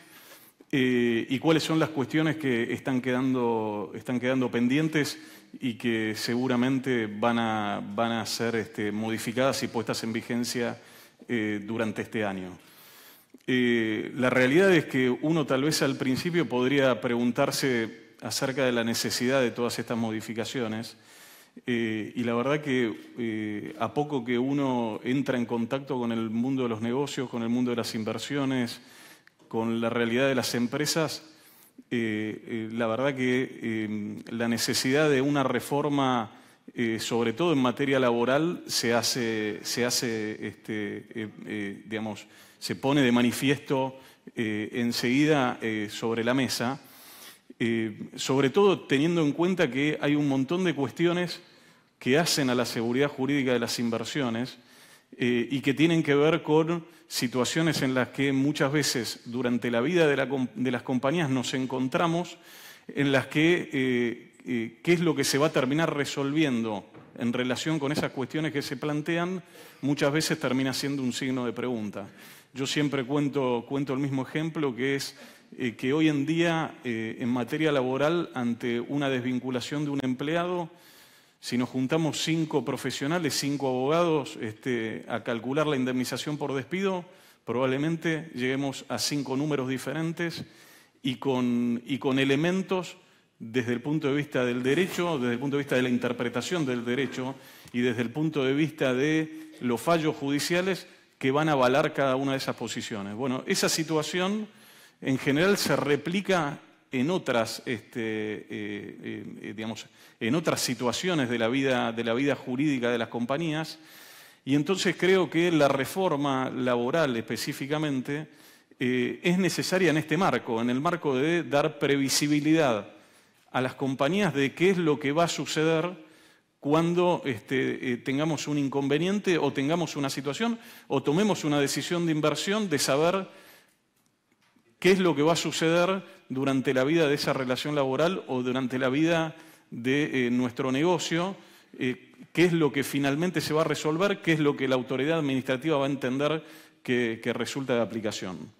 y cuáles son las cuestiones que están quedando pendientes y que seguramente van a ser modificadas y puestas en vigencia durante este año. La realidad es que uno tal vez al principio podría preguntarse acerca de la necesidad de todas estas modificaciones, y la verdad que a poco que uno entra en contacto con el mundo de los negocios, con el mundo de las inversiones, con la realidad de las empresas, la verdad que la necesidad de una reforma, sobre todo en materia laboral, se pone de manifiesto enseguida sobre la mesa, sobre todo teniendo en cuenta que hay un montón de cuestiones que hacen a la seguridad jurídica de las inversiones y que tienen que ver con situaciones en las que muchas veces durante la vida de las compañías nos encontramos, en las que qué es lo que se va a terminar resolviendo en relación con esas cuestiones que se plantean, muchas veces termina siendo un signo de pregunta. Yo siempre cuento el mismo ejemplo, que es que hoy en día, en materia laboral, ante una desvinculación de un empleado, si nos juntamos 5 profesionales, 5 abogados, a calcular la indemnización por despido, probablemente lleguemos a 5 números diferentes y con elementos desde el punto de vista del derecho, desde el punto de vista de la interpretación del derecho y desde el punto de vista de los fallos judiciales que van a avalar cada una de esas posiciones. Bueno, esa situación en general se replica en otras, en otras situaciones de la vida jurídica de las compañías, y entonces creo que la reforma laboral específicamente es necesaria en este marco, en el marco de dar previsibilidad a las compañías de qué es lo que va a suceder cuando tengamos un inconveniente o tengamos una situación o tomemos una decisión de inversión, de saber qué es lo que va a suceder durante la vida de esa relación laboral o durante la vida de nuestro negocio, qué es lo que finalmente se va a resolver, qué es lo que la autoridad administrativa va a entender que resulta de aplicación.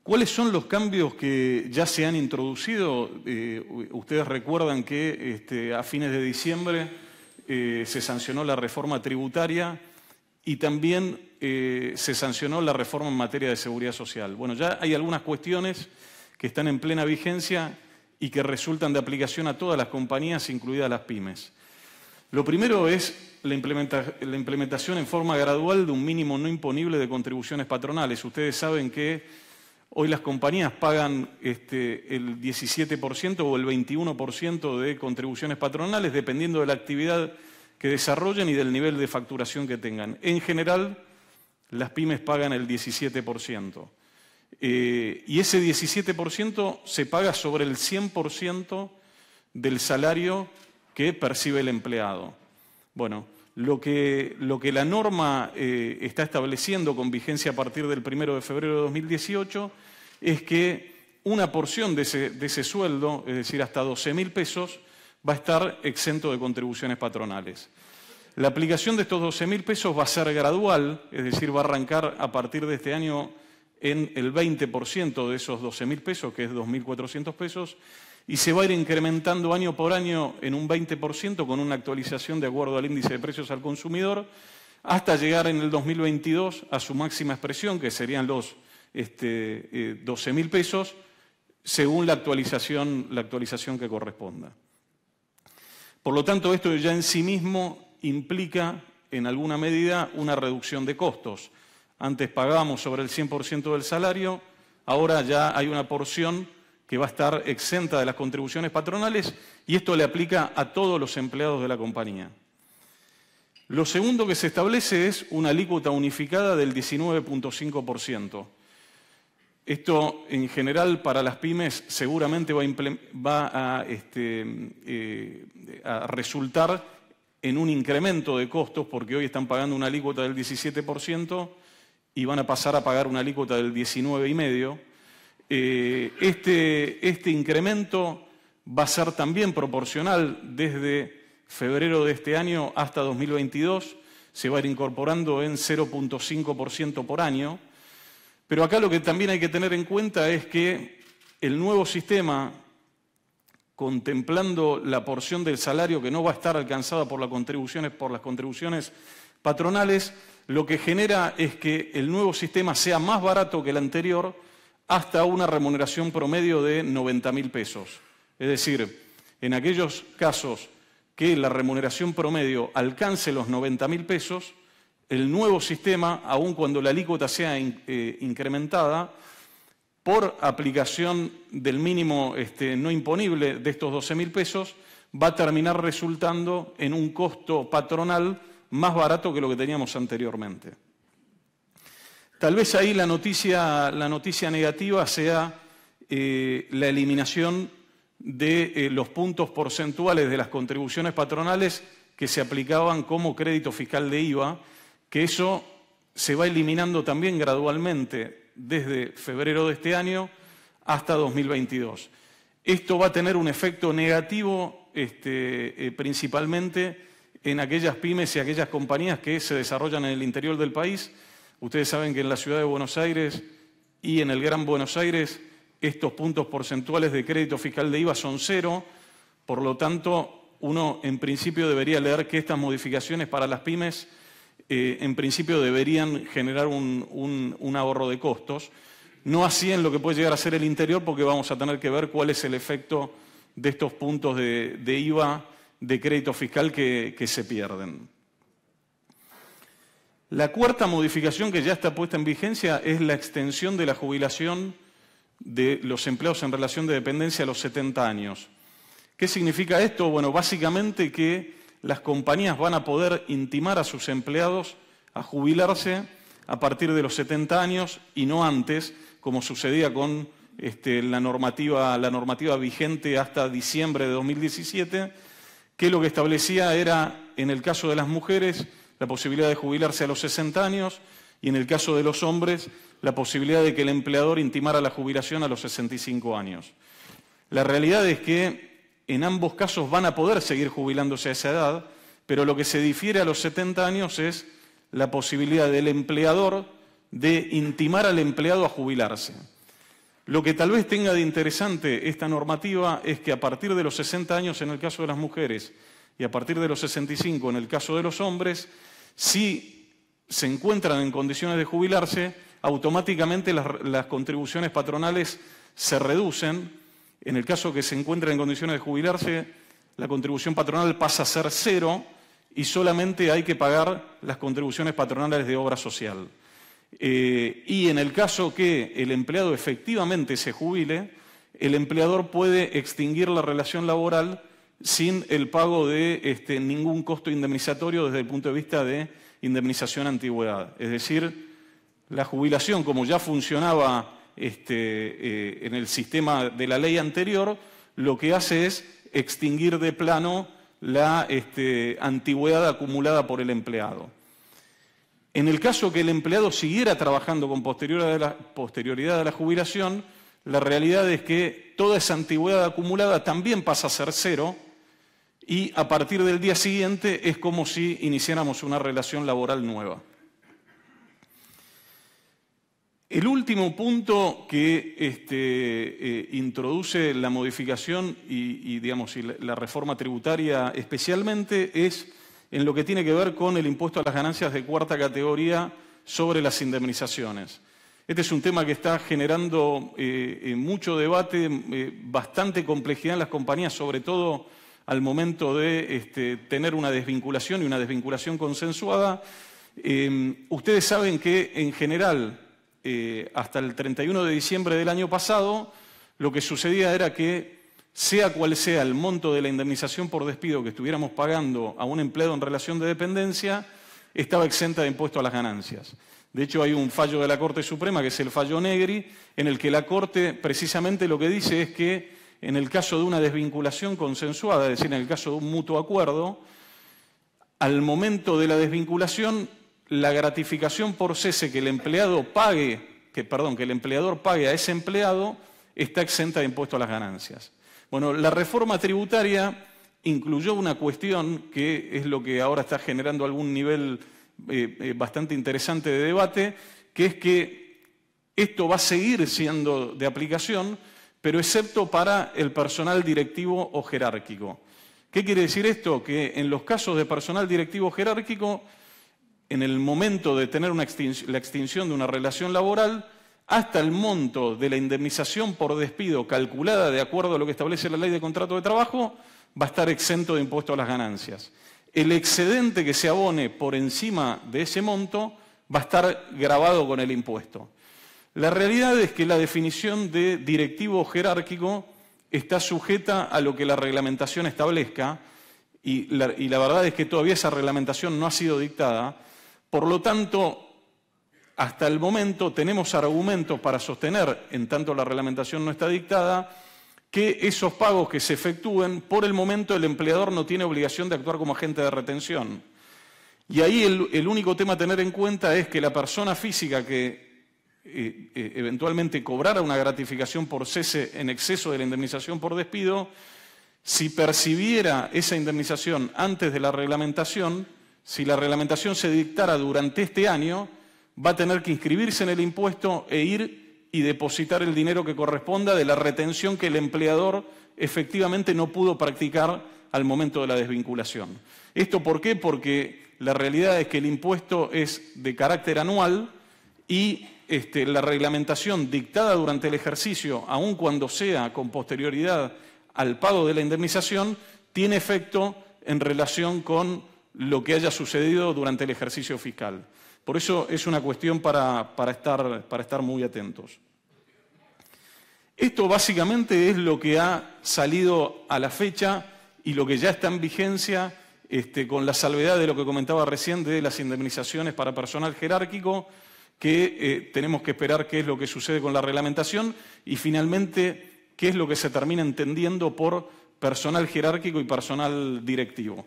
¿Cuáles son los cambios que ya se han introducido? Ustedes recuerdan que a fines de diciembre se sancionó la reforma tributaria y también se sancionó la reforma en materia de seguridad social. Bueno, ya hay algunas cuestiones que están en plena vigencia y que resultan de aplicación a todas las compañías, incluidas las pymes. Lo primero es la implementación en forma gradual de un mínimo no imponible de contribuciones patronales. Ustedes saben que hoy las compañías pagan el 17% o el 21% de contribuciones patronales, dependiendo de la actividad que desarrollen y del nivel de facturación que tengan. En general, las pymes pagan el 17%. Y ese 17% se paga sobre el 100% del salario que percibe el empleado. Bueno, lo que la norma está estableciendo con vigencia a partir del 1 de febrero de 2018 es que una porción de ese sueldo, es decir, hasta 12.000 pesos, va a estar exento de contribuciones patronales. La aplicación de estos 12.000 pesos va a ser gradual, es decir, va a arrancar a partir de este año en el 20% de esos 12.000 pesos, que es 2.400 pesos, y se va a ir incrementando año por año en un 20% con una actualización de acuerdo al índice de precios al consumidor, hasta llegar en el 2022 a su máxima expresión, que serían los 12.000 pesos, según la actualización que corresponda. Por lo tanto, esto ya en sí mismo implica, en alguna medida, una reducción de costos. Antes pagábamos sobre el 100% del salario, ahora ya hay una porción que va a estar exenta de las contribuciones patronales y esto le aplica a todos los empleados de la compañía. Lo segundo que se establece es una alícuota unificada del 19.5%. Esto, en general, para las pymes seguramente va a resultar en un incremento de costos, porque hoy están pagando una alícuota del 17% y van a pasar a pagar una alícuota del 19,5%. Este incremento va a ser también proporcional desde febrero de este año hasta 2022. Se va a ir incorporando en 0,5% por año. Pero acá lo que también hay que tener en cuenta es que el nuevo sistema, contemplando la porción del salario que no va a estar alcanzada por las contribuciones patronales, lo que genera es que el nuevo sistema sea más barato que el anterior hasta una remuneración promedio de 90.000 pesos. Es decir, en aquellos casos que la remuneración promedio alcance los 90.000 pesos, el nuevo sistema, aun cuando la alícuota sea incrementada, por aplicación del mínimo no imponible de estos 12.000 pesos, va a terminar resultando en un costo patronal más barato que lo que teníamos anteriormente. Tal vez ahí la noticia negativa sea la eliminación de los puntos porcentuales de las contribuciones patronales que se aplicaban como crédito fiscal de IVA, que eso se va eliminando también gradualmente desde febrero de este año hasta 2022. Esto va a tener un efecto negativo principalmente en aquellas pymes y aquellas compañías que se desarrollan en el interior del país. Ustedes saben que en la ciudad de Buenos Aires y en el Gran Buenos Aires estos puntos porcentuales de crédito fiscal de IVA son 0, por lo tanto uno en principio debería leer que estas modificaciones para las pymes en principio deberían generar un ahorro de costos. No así en lo que puede llegar a ser el interior, porque vamos a tener que ver cuál es el efecto de estos puntos de IVA de crédito fiscal que se pierden. La cuarta modificación que ya está puesta en vigencia es la extensión de la jubilación de los empleados en relación de dependencia a los 70 años. ¿Qué significa esto? Bueno, básicamente que las compañías van a poder intimar a sus empleados a jubilarse a partir de los 70 años y no antes, como sucedía con la normativa vigente hasta diciembre de 2017, que lo que establecía era, en el caso de las mujeres, la posibilidad de jubilarse a los 60 años y en el caso de los hombres, la posibilidad de que el empleador intimara la jubilación a los 65 años. La realidad es que en ambos casos van a poder seguir jubilándose a esa edad, pero lo que se difiere a los 70 años es la posibilidad del empleador de intimar al empleado a jubilarse. Lo que tal vez tenga de interesante esta normativa es que a partir de los 60 años en el caso de las mujeres y a partir de los 65 en el caso de los hombres, si se encuentran en condiciones de jubilarse, automáticamente las contribuciones patronales se reducen. En el caso que se encuentren en condiciones de jubilarse, la contribución patronal pasa a ser 0 y solamente hay que pagar las contribuciones patronales de obra social. Y en el caso que el empleado efectivamente se jubile, el empleador puede extinguir la relación laboral sin el pago de ningún costo indemnizatorio desde el punto de vista de indemnización antigüedad. Es decir, la jubilación, como ya funcionaba en el sistema de la ley anterior, lo que hace es extinguir de plano la antigüedad acumulada por el empleado. En el caso que el empleado siguiera trabajando con posterioridad a la jubilación, la realidad es que toda esa antigüedad acumulada también pasa a ser 0 y a partir del día siguiente es como si iniciáramos una relación laboral nueva. El último punto que introduce la modificación y la reforma tributaria especialmente es en lo que tiene que ver con el impuesto a las ganancias de cuarta categoría sobre las indemnizaciones. Este es un tema que está generando mucho debate, bastante complejidad en las compañías, sobre todo al momento de tener una desvinculación y una desvinculación consensuada. Ustedes saben que en general, hasta el 31 de diciembre del año pasado, lo que sucedía era que, sea cual sea el monto de la indemnización por despido que estuviéramos pagando a un empleado en relación de dependencia, estaba exenta de impuesto a las ganancias. De hecho, hay un fallo de la Corte Suprema, que es el fallo Negri, en el que la Corte precisamente lo que dice es que en el caso de una desvinculación consensuada, es decir, en el caso de un mutuo acuerdo, al momento de la desvinculación, la gratificación por cese que el empleador pague a ese empleado está exenta de impuesto a las ganancias. Bueno, la reforma tributaria incluyó una cuestión que es lo que ahora está generando algún nivel bastante interesante de debate, que es que esto va a seguir siendo de aplicación, pero excepto para el personal directivo o jerárquico. ¿Qué quiere decir esto? Que en los casos de personal directivo jerárquico, en el momento de tener la extinción de una relación laboral, hasta el monto de la indemnización por despido calculada de acuerdo a lo que establece la Ley de Contrato de Trabajo, va a estar exento de impuesto a las ganancias. El excedente que se abone por encima de ese monto va a estar gravado con el impuesto. La realidad es que la definición de directivo jerárquico está sujeta a lo que la reglamentación establezca y la verdad es que todavía esa reglamentación no ha sido dictada. Por lo tanto, hasta el momento tenemos argumentos para sostener, en tanto la reglamentación no está dictada, que esos pagos que se efectúen, por el momento el empleador no tiene obligación de actuar como agente de retención. Y ahí el único tema a tener en cuenta es que la persona física que eventualmente cobrara una gratificación por cese en exceso de la indemnización por despido, si percibiera esa indemnización antes de la reglamentación, si la reglamentación se dictara durante este año, va a tener que inscribirse en el impuesto e ir y depositar el dinero que corresponda de la retención que el empleador efectivamente no pudo practicar al momento de la desvinculación. ¿Esto por qué? Porque la realidad es que el impuesto es de carácter anual y la reglamentación dictada durante el ejercicio, aun cuando sea con posterioridad al pago de la indemnización, tiene efecto en relación con lo que haya sucedido durante el ejercicio fiscal. Por eso es una cuestión para estar muy atentos. Esto básicamente es lo que ha salido a la fecha y lo que ya está en vigencia, con la salvedad de lo que comentaba recién de las indemnizaciones para personal jerárquico, que tenemos que esperar qué es lo que sucede con la reglamentación y finalmente qué es lo que se termina entendiendo por personal jerárquico y personal directivo.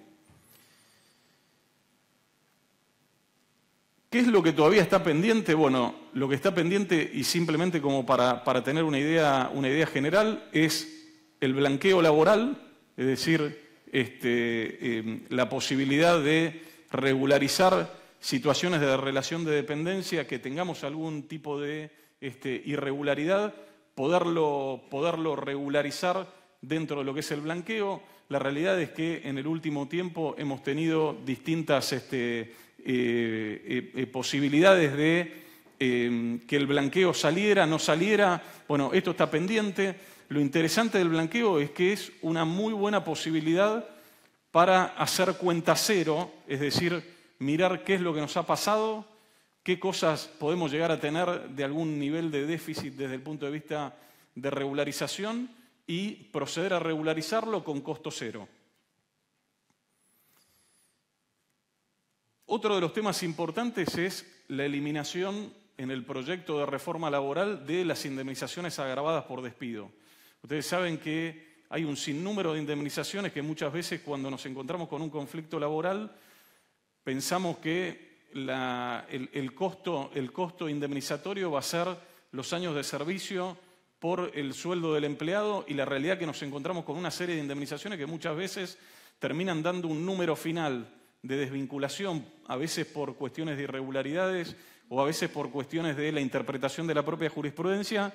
¿Qué es lo que todavía está pendiente? Bueno, lo que está pendiente, y simplemente como para tener una idea general, es el blanqueo laboral, es decir, la posibilidad de regularizar situaciones de relación de dependencia, que tengamos algún tipo de irregularidad, poderlo regularizar dentro de lo que es el blanqueo. La realidad es que en el último tiempo hemos tenido distintas posibilidades de que el blanqueo saliera, no saliera. Bueno, esto está pendiente. Lo interesante del blanqueo es que es una muy buena posibilidad para hacer cuenta cero, es decir, mirar qué es lo que nos ha pasado, qué cosas podemos llegar a tener de algún nivel de déficit desde el punto de vista de regularización y proceder a regularizarlo con costo cero. Otro de los temas importantes es la eliminación en el proyecto de reforma laboral de las indemnizaciones agravadas por despido. Ustedes saben que hay un sinnúmero de indemnizaciones que muchas veces cuando nos encontramos con un conflicto laboral pensamos que el costo indemnizatorio va a ser los años de servicio por el sueldo del empleado y la realidad es que nos encontramos con una serie de indemnizaciones que muchas veces terminan dando un número final de desvinculación, a veces por cuestiones de irregularidades o a veces por cuestiones de la interpretación de la propia jurisprudencia,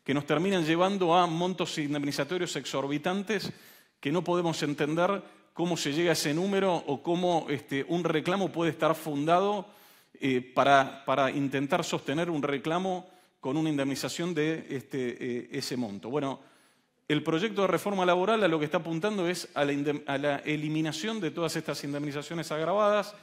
que nos terminan llevando a montos indemnizatorios exorbitantes que no podemos entender cómo se llega a ese número o cómo un reclamo puede estar fundado para intentar sostener un reclamo con una indemnización de ese monto. Bueno, el proyecto de reforma laboral a lo que está apuntando es a la eliminación de todas estas indemnizaciones agravadas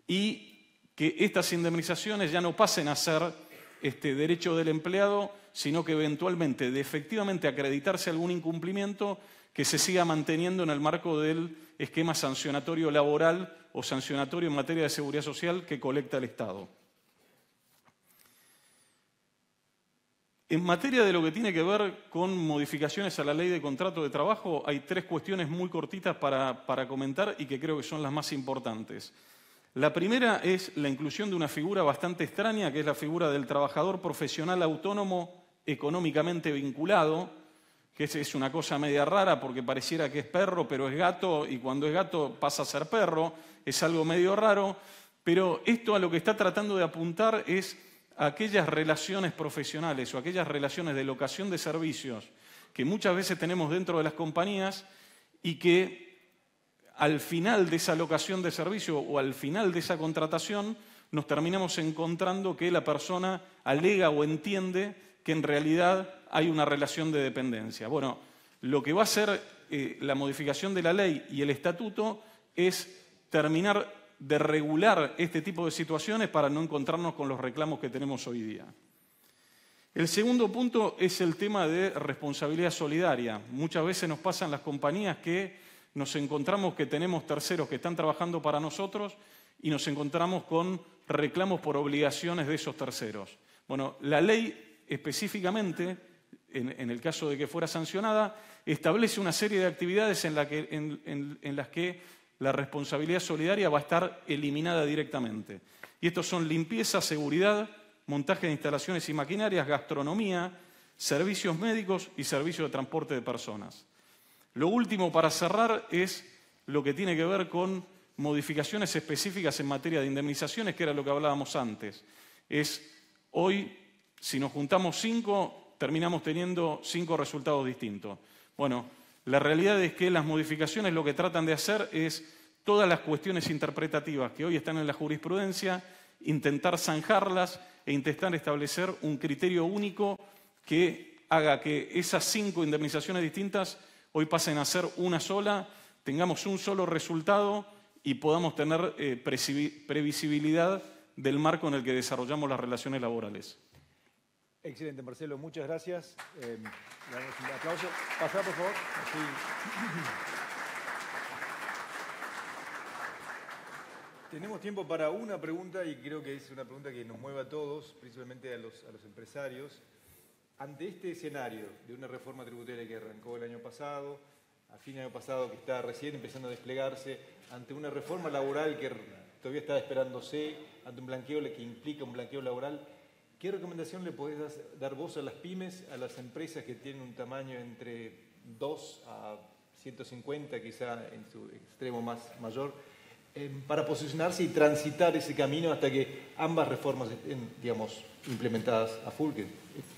y que estas indemnizaciones ya no pasen a ser derecho del empleado, sino que eventualmente, de efectivamente acreditarse algún incumplimiento, que se siga manteniendo en el marco del esquema sancionatorio laboral o sancionatorio en materia de seguridad social que colecta el Estado. En materia de lo que tiene que ver con modificaciones a la ley de contrato de trabajo, hay 3 cuestiones muy cortitas para comentar y que creo que son las más importantes. La primera es la inclusión de una figura bastante extraña, que es la figura del trabajador profesional autónomo económicamente vinculado, que es una cosa media rara porque pareciera que es perro, pero es gato, y cuando es gato pasa a ser perro, es algo medio raro, pero esto a lo que está tratando de apuntar es a aquellas relaciones profesionales o aquellas relaciones de locación de servicios que muchas veces tenemos dentro de las compañías y que al final de esa locación de servicio o al final de esa contratación nos terminamos encontrando que la persona alega o entiende que en realidad hay una relación de dependencia. Bueno, lo que va a hacer la modificación de la ley y el estatuto es terminar de regular este tipo de situaciones para no encontrarnos con los reclamos que tenemos hoy día. El segundo punto es el tema de responsabilidad solidaria. Muchas veces nos pasa en las compañías que nos encontramos que tenemos terceros que están trabajando para nosotros y nos encontramos con reclamos por obligaciones de esos terceros. Bueno, la ley específicamente, en el caso de que fuera sancionada, establece una serie de actividades en las que la responsabilidad solidaria va a estar eliminada directamente. Y estos son limpieza, seguridad, montaje de instalaciones y maquinarias, gastronomía, servicios médicos y servicios de transporte de personas. Lo último para cerrar es lo que tiene que ver con modificaciones específicas en materia de indemnizaciones, que era lo que hablábamos antes. Hoy, si nos juntamos 5, terminamos teniendo 5 resultados distintos. Bueno, la realidad es que las modificaciones lo que tratan de hacer es todas las cuestiones interpretativas que hoy están en la jurisprudencia, intentar zanjarlas e intentar establecer un criterio único que haga que esas 5 indemnizaciones distintas hoy pasen a ser una sola, tengamos un solo resultado y podamos tener previsibilidad del marco en el que desarrollamos las relaciones laborales. Excelente, Marcelo, muchas gracias. Le damos un aplauso. Pasá, por favor. Así. Tenemos tiempo para una pregunta y creo que es una pregunta que nos mueve a todos, principalmente a los empresarios. Ante este escenario de una reforma tributaria que arrancó el año pasado, a fin del año pasado que está recién empezando a desplegarse, ante una reforma laboral que todavía está esperándose, ante un blanqueo que implica un blanqueo laboral, ¿qué recomendación le podés dar vos a las pymes, a las empresas que tienen un tamaño entre 2 a 150, quizá en su extremo más mayor, para posicionarse y transitar ese camino hasta que ambas reformas estén, digamos, implementadas a full, que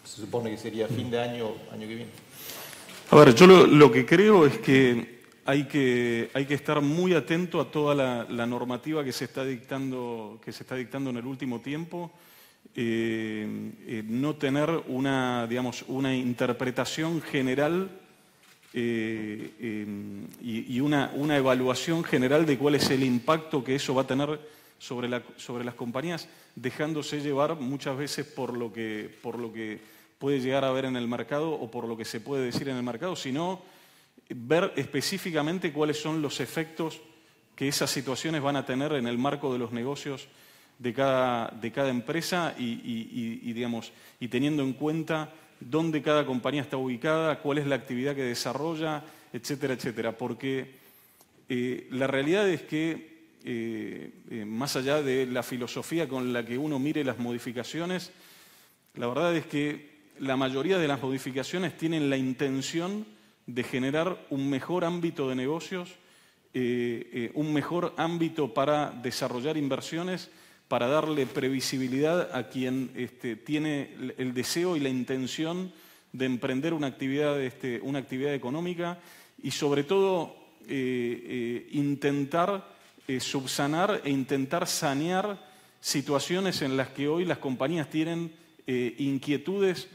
se supone que sería fin de año que viene? A ver, yo lo que creo es que hay que estar muy atento a toda la normativa que se está dictando en el último tiempo. No tener una interpretación general y una evaluación general de cuál es el impacto que eso va a tener sobre las compañías, dejándose llevar muchas veces por lo que puede llegar a ver en el mercado o por lo que se puede decir en el mercado, sino ver específicamente cuáles son los efectos que esas situaciones van a tener en el marco de los negocios de cada empresa y teniendo en cuenta dónde cada compañía está ubicada, cuál es la actividad que desarrolla, etcétera, etcétera. Porque la realidad es que, más allá de la filosofía con la que uno mire las modificaciones, la verdad es que la mayoría de las modificaciones tienen la intención de generar un mejor ámbito de negocios, un mejor ámbito para desarrollar inversiones, para darle previsibilidad a quien tiene el deseo y la intención de emprender una actividad económica y sobre todo intentar subsanar e intentar sanear situaciones en las que hoy las compañías tienen inquietudes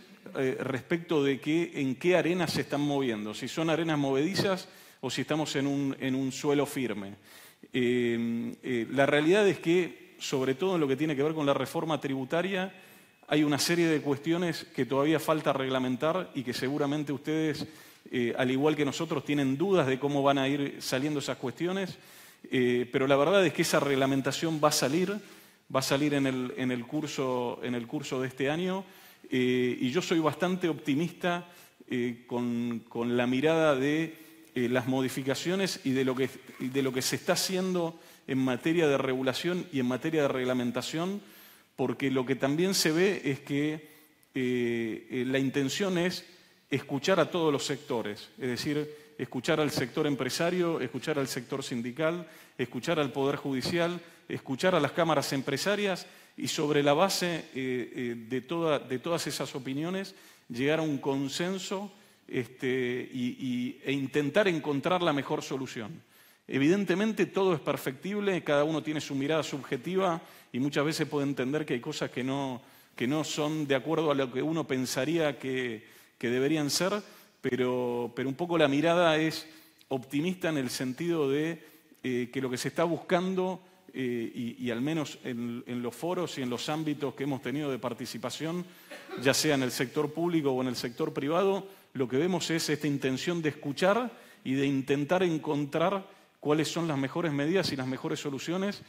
respecto de en qué arenas se están moviendo, si son arenas movedizas o si estamos en un suelo firme. La realidad es que, sobre todo en lo que tiene que ver con la reforma tributaria, hay una serie de cuestiones que todavía falta reglamentar y que seguramente ustedes, al igual que nosotros, tienen dudas de cómo van a ir saliendo esas cuestiones, pero la verdad es que esa reglamentación va a salir en el curso de este año y yo soy bastante optimista con la mirada de las modificaciones y de lo que se está haciendo en materia de regulación y en materia de reglamentación, porque lo que también se ve es que la intención es escuchar a todos los sectores, es decir, escuchar al sector empresario, escuchar al sector sindical, escuchar al Poder Judicial, escuchar a las cámaras empresarias y sobre la base de todas esas opiniones llegar a un consenso e intentar encontrar la mejor solución. Evidentemente todo es perfectible, cada uno tiene su mirada subjetiva y muchas veces puede entender que hay cosas que no son de acuerdo a lo que uno pensaría que deberían ser, pero un poco la mirada es optimista en el sentido de que lo que se está buscando, y al menos en los foros y en los ámbitos que hemos tenido de participación, ya sea en el sector público o en el sector privado, lo que vemos es esta intención de escuchar y de intentar encontrar cuáles son las mejores medidas y las mejores soluciones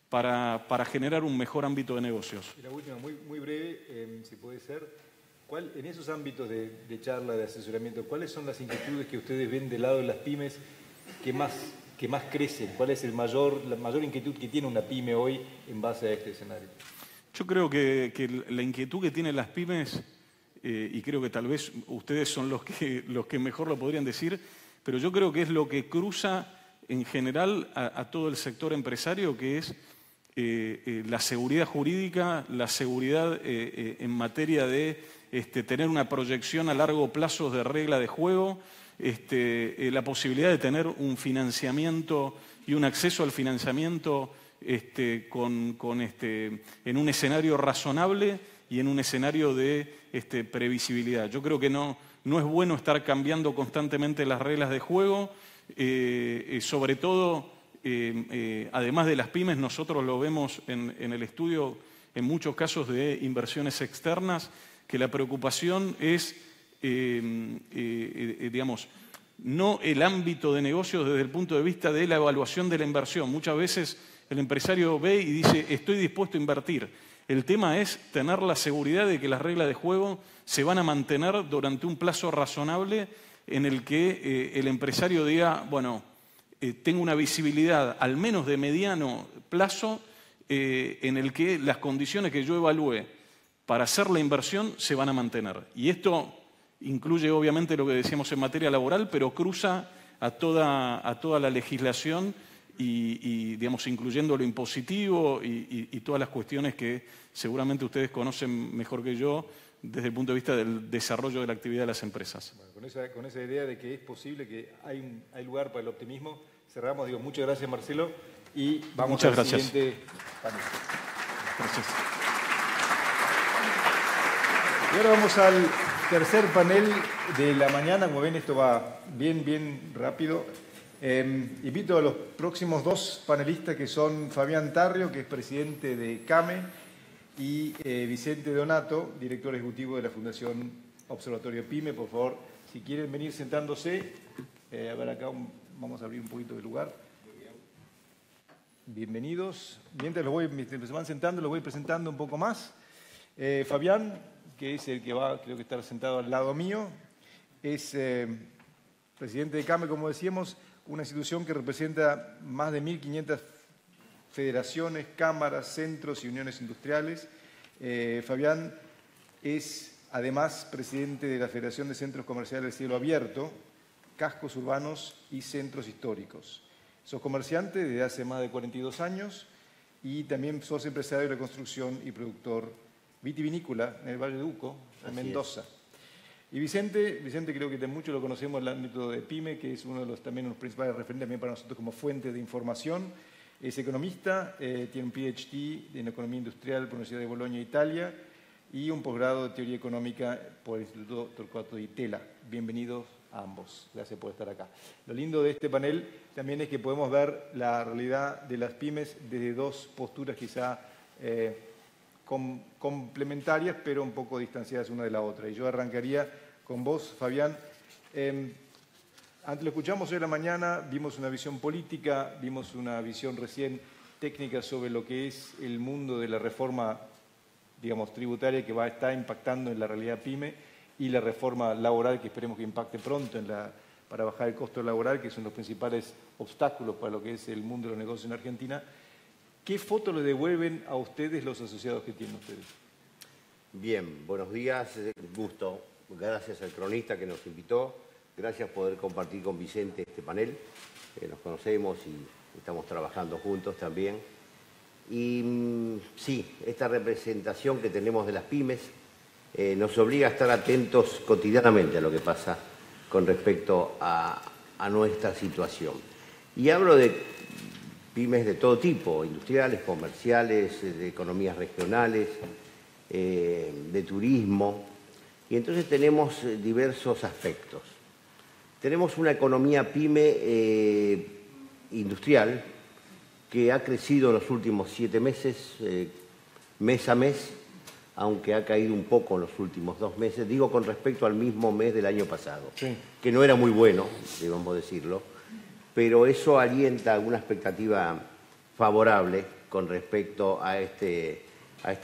para generar un mejor ámbito de negocios. Y la última, muy breve, si puede ser, en esos ámbitos de charla, de asesoramiento, ¿cuáles son las inquietudes que ustedes ven del lado de las pymes que más crecen? ¿Cuál es la mayor inquietud que tiene una pyme hoy en base a este escenario? Yo creo que la inquietud que tienen las pymes, y creo que tal vez ustedes son los que mejor lo podrían decir, pero yo creo que es lo que cruza en general a todo el sector empresario, que es la seguridad jurídica, la seguridad en materia de tener una proyección a largo plazo de regla de juego, la posibilidad de tener un financiamiento y un acceso al financiamiento en un escenario razonable y en un escenario de previsibilidad. Yo creo que no es bueno estar cambiando constantemente las reglas de juego, sobre todo, además de las pymes, nosotros lo vemos en el estudio en muchos casos de inversiones externas, que la preocupación es, digamos, no el ámbito de negocios desde el punto de vista de la evaluación de la inversión. Muchas veces el empresario ve y dice, estoy dispuesto a invertir. El tema es tener la seguridad de que las reglas de juego se van a mantener durante un plazo razonable en el que el empresario diga, bueno, tengo una visibilidad al menos de mediano plazo en el que las condiciones que yo evalúe para hacer la inversión se van a mantener. Y esto incluye obviamente lo que decíamos en materia laboral, pero cruza a toda la legislación y digamos, incluyendo lo impositivo y todas las cuestiones que seguramente ustedes conocen mejor que yo desde el punto de vista del desarrollo de la actividad de las empresas. Bueno, con esa idea de que es posible, que hay lugar para el optimismo, cerramos. Digo, muchas gracias, Marcelo, y vamos al siguiente panel. Gracias. Y ahora vamos al tercer panel de la mañana. Como ven, esto va bien rápido. Invito a los próximos dos panelistas, que son Fabián Tarrio, que es presidente de CAME, y Vicente Donato, director ejecutivo de la Fundación Observatorio PYME. Por favor, si quieren venir sentándose, a ver acá, vamos a abrir un poquito de lugar. Bienvenidos. Mientras se van sentando, los voy presentando un poco más. Fabián, que es el que va, creo que está sentado al lado mío, es presidente de CAME, como decíamos, una institución que representa más de 1.500 federaciones, cámaras, centros y uniones industriales. Fabián es además presidente de la Federación de Centros Comerciales del Cielo Abierto, Cascos Urbanos y Centros Históricos. Sos comerciante desde hace más de 42 años y también sos empresario de la construcción y productor vitivinícola en el Valle de Uco, en Mendoza. Y Vicente creo que mucho lo conocemos en el ámbito de PYME, que es uno de los principales referentes también para nosotros como fuente de información. Es economista, tiene un PhD en Economía Industrial por la Universidad de Bolonia, Italia, y un posgrado de Teoría Económica por el Instituto Torcuato Di Tella. Bienvenidos a ambos. Gracias por estar acá. Lo lindo de este panel también es que podemos ver la realidad de las pymes desde dos posturas quizá complementarias, pero un poco distanciadas una de la otra. Y yo arrancaría con vos, Fabián. Antes lo escuchamos hoy en la mañana, vimos una visión política, vimos una visión recién técnica sobre lo que es el mundo de la reforma digamos, tributaria que está impactando en la realidad PYME y la reforma laboral que esperemos que impacte pronto para bajar el costo laboral, que son los principales obstáculos para lo que es el mundo de los negocios en Argentina. ¿Qué foto le devuelven a ustedes los asociados que tienen ustedes? Bien, buenos días, gusto. Gracias al cronista que nos invitó. Gracias por poder compartir con Vicente este panel. Nos conocemos y estamos trabajando juntos también. Y sí, esta representación que tenemos de las pymes nos obliga a estar atentos cotidianamente a lo que pasa con respecto a nuestra situación. Y hablo de pymes de todo tipo, industriales, comerciales, de economías regionales, de turismo. Y entonces tenemos diversos aspectos. Tenemos una economía pyme industrial que ha crecido en los últimos 7 meses, mes a mes, aunque ha caído un poco en los últimos 2 meses, digo con respecto al mismo mes del año pasado, sí, que no era muy bueno, debemos decirlo, pero eso alienta alguna expectativa favorable con respecto a este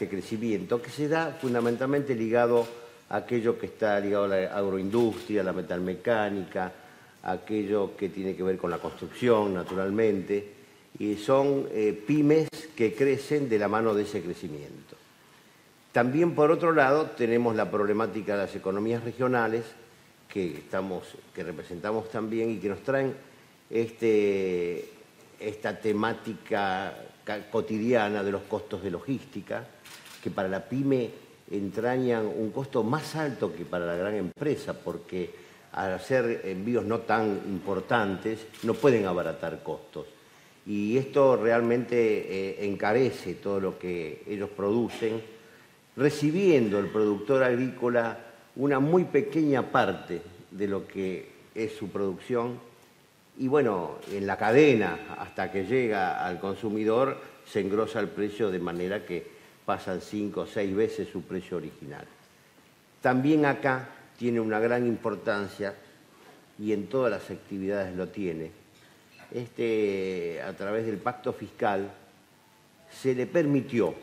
crecimiento, que se da fundamentalmente ligado a aquello que está ligado a la agroindustria, a la metalmecánica, a aquello que tiene que ver con la construcción, naturalmente, y son pymes que crecen de la mano de ese crecimiento. También, por otro lado, tenemos la problemática de las economías regionales que representamos también y que nos traen esta temática cotidiana de los costos de logística, que para la pyme entrañan un costo más alto que para la gran empresa, porque al hacer envíos no tan importantes no pueden abaratar costos. Y esto realmente encarece todo lo que ellos producen, recibiendo el productor agrícola una muy pequeña parte de lo que es su producción. Y bueno, en la cadena, hasta que llega al consumidor, se engrosa el precio de manera que pasan 5 o 6 veces su precio original. También acá tiene una gran importancia, y en todas las actividades lo tiene, a través del pacto fiscal se le permitió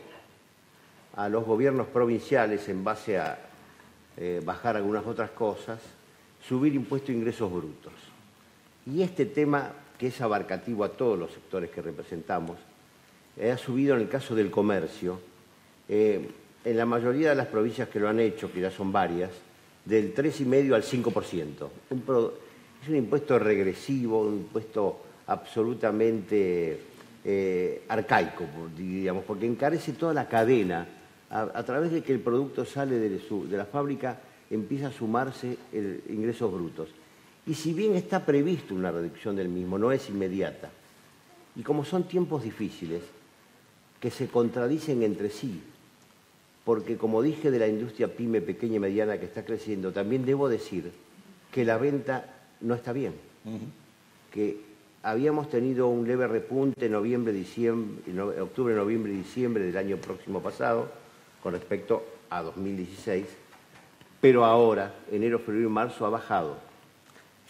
a los gobiernos provinciales, en base a bajar algunas otras cosas, subir impuesto a ingresos brutos. Y este tema, que es abarcativo a todos los sectores que representamos, ha subido en el caso del comercio, en la mayoría de las provincias que lo han hecho, que ya son varias, del 3,5% al 5%. Es un impuesto regresivo, un impuesto absolutamente arcaico, diríamos, porque encarece toda la cadena. A través de que el producto sale de la fábrica, empieza a sumarse ingresos brutos. Y si bien está previsto una reducción del mismo, no es inmediata. Y como son tiempos difíciles, que se contradicen entre sí, porque como dije de la industria pyme pequeña y mediana que está creciendo, también debo decir que la venta no está bien. Que habíamos tenido un leve repunte en octubre, noviembre y diciembre del año próximo pasado, con respecto a 2016, pero ahora, enero, febrero y marzo, ha bajado.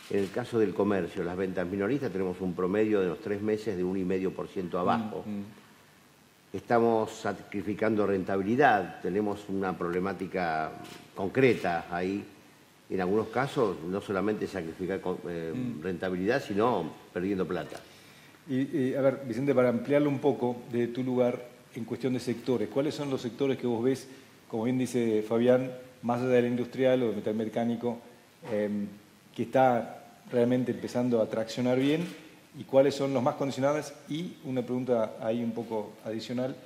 En el caso del comercio, las ventas minoristas, tenemos un promedio de los 3 meses de 1,5% abajo. Estamos sacrificando rentabilidad, tenemos una problemática concreta ahí. En algunos casos, no solamente sacrificar rentabilidad, sino perdiendo plata. Y a ver, Vicente, para ampliarlo un poco de tu lugar en cuestión de sectores, ¿cuáles son los sectores que vos ves, como bien dice Fabián, más allá del industrial o del metalmecánico, que está realmente empezando a traccionar bien, y cuáles son los más condicionados? Y una pregunta ahí un poco adicional,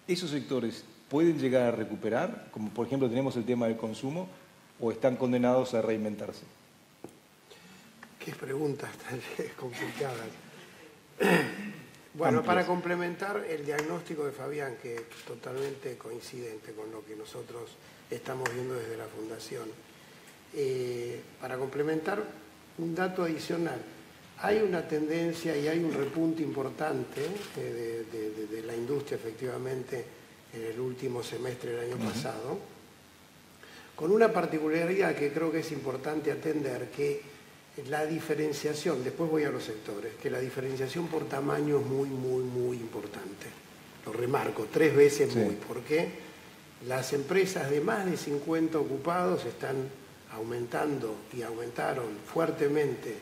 ¿esos sectores pueden llegar a recuperar, como por ejemplo tenemos el tema del consumo, o están condenados a reinventarse? Qué preguntas tan complicadas. Bueno, para complementar el diagnóstico de Fabián, que es totalmente coincidente con lo que nosotros estamos viendo desde la Fundación, para complementar un dato adicional, hay una tendencia y hay un repunte importante de la industria, efectivamente, en el último semestre del año pasado, con una particularidad que creo que es importante atender, que la diferenciación, después voy a los sectores, que la diferenciación por tamaño es muy, muy, muy importante. Lo remarco, 3 veces muy. ¿Por qué? Las empresas de más de 50 ocupados están aumentando y aumentaron fuertemente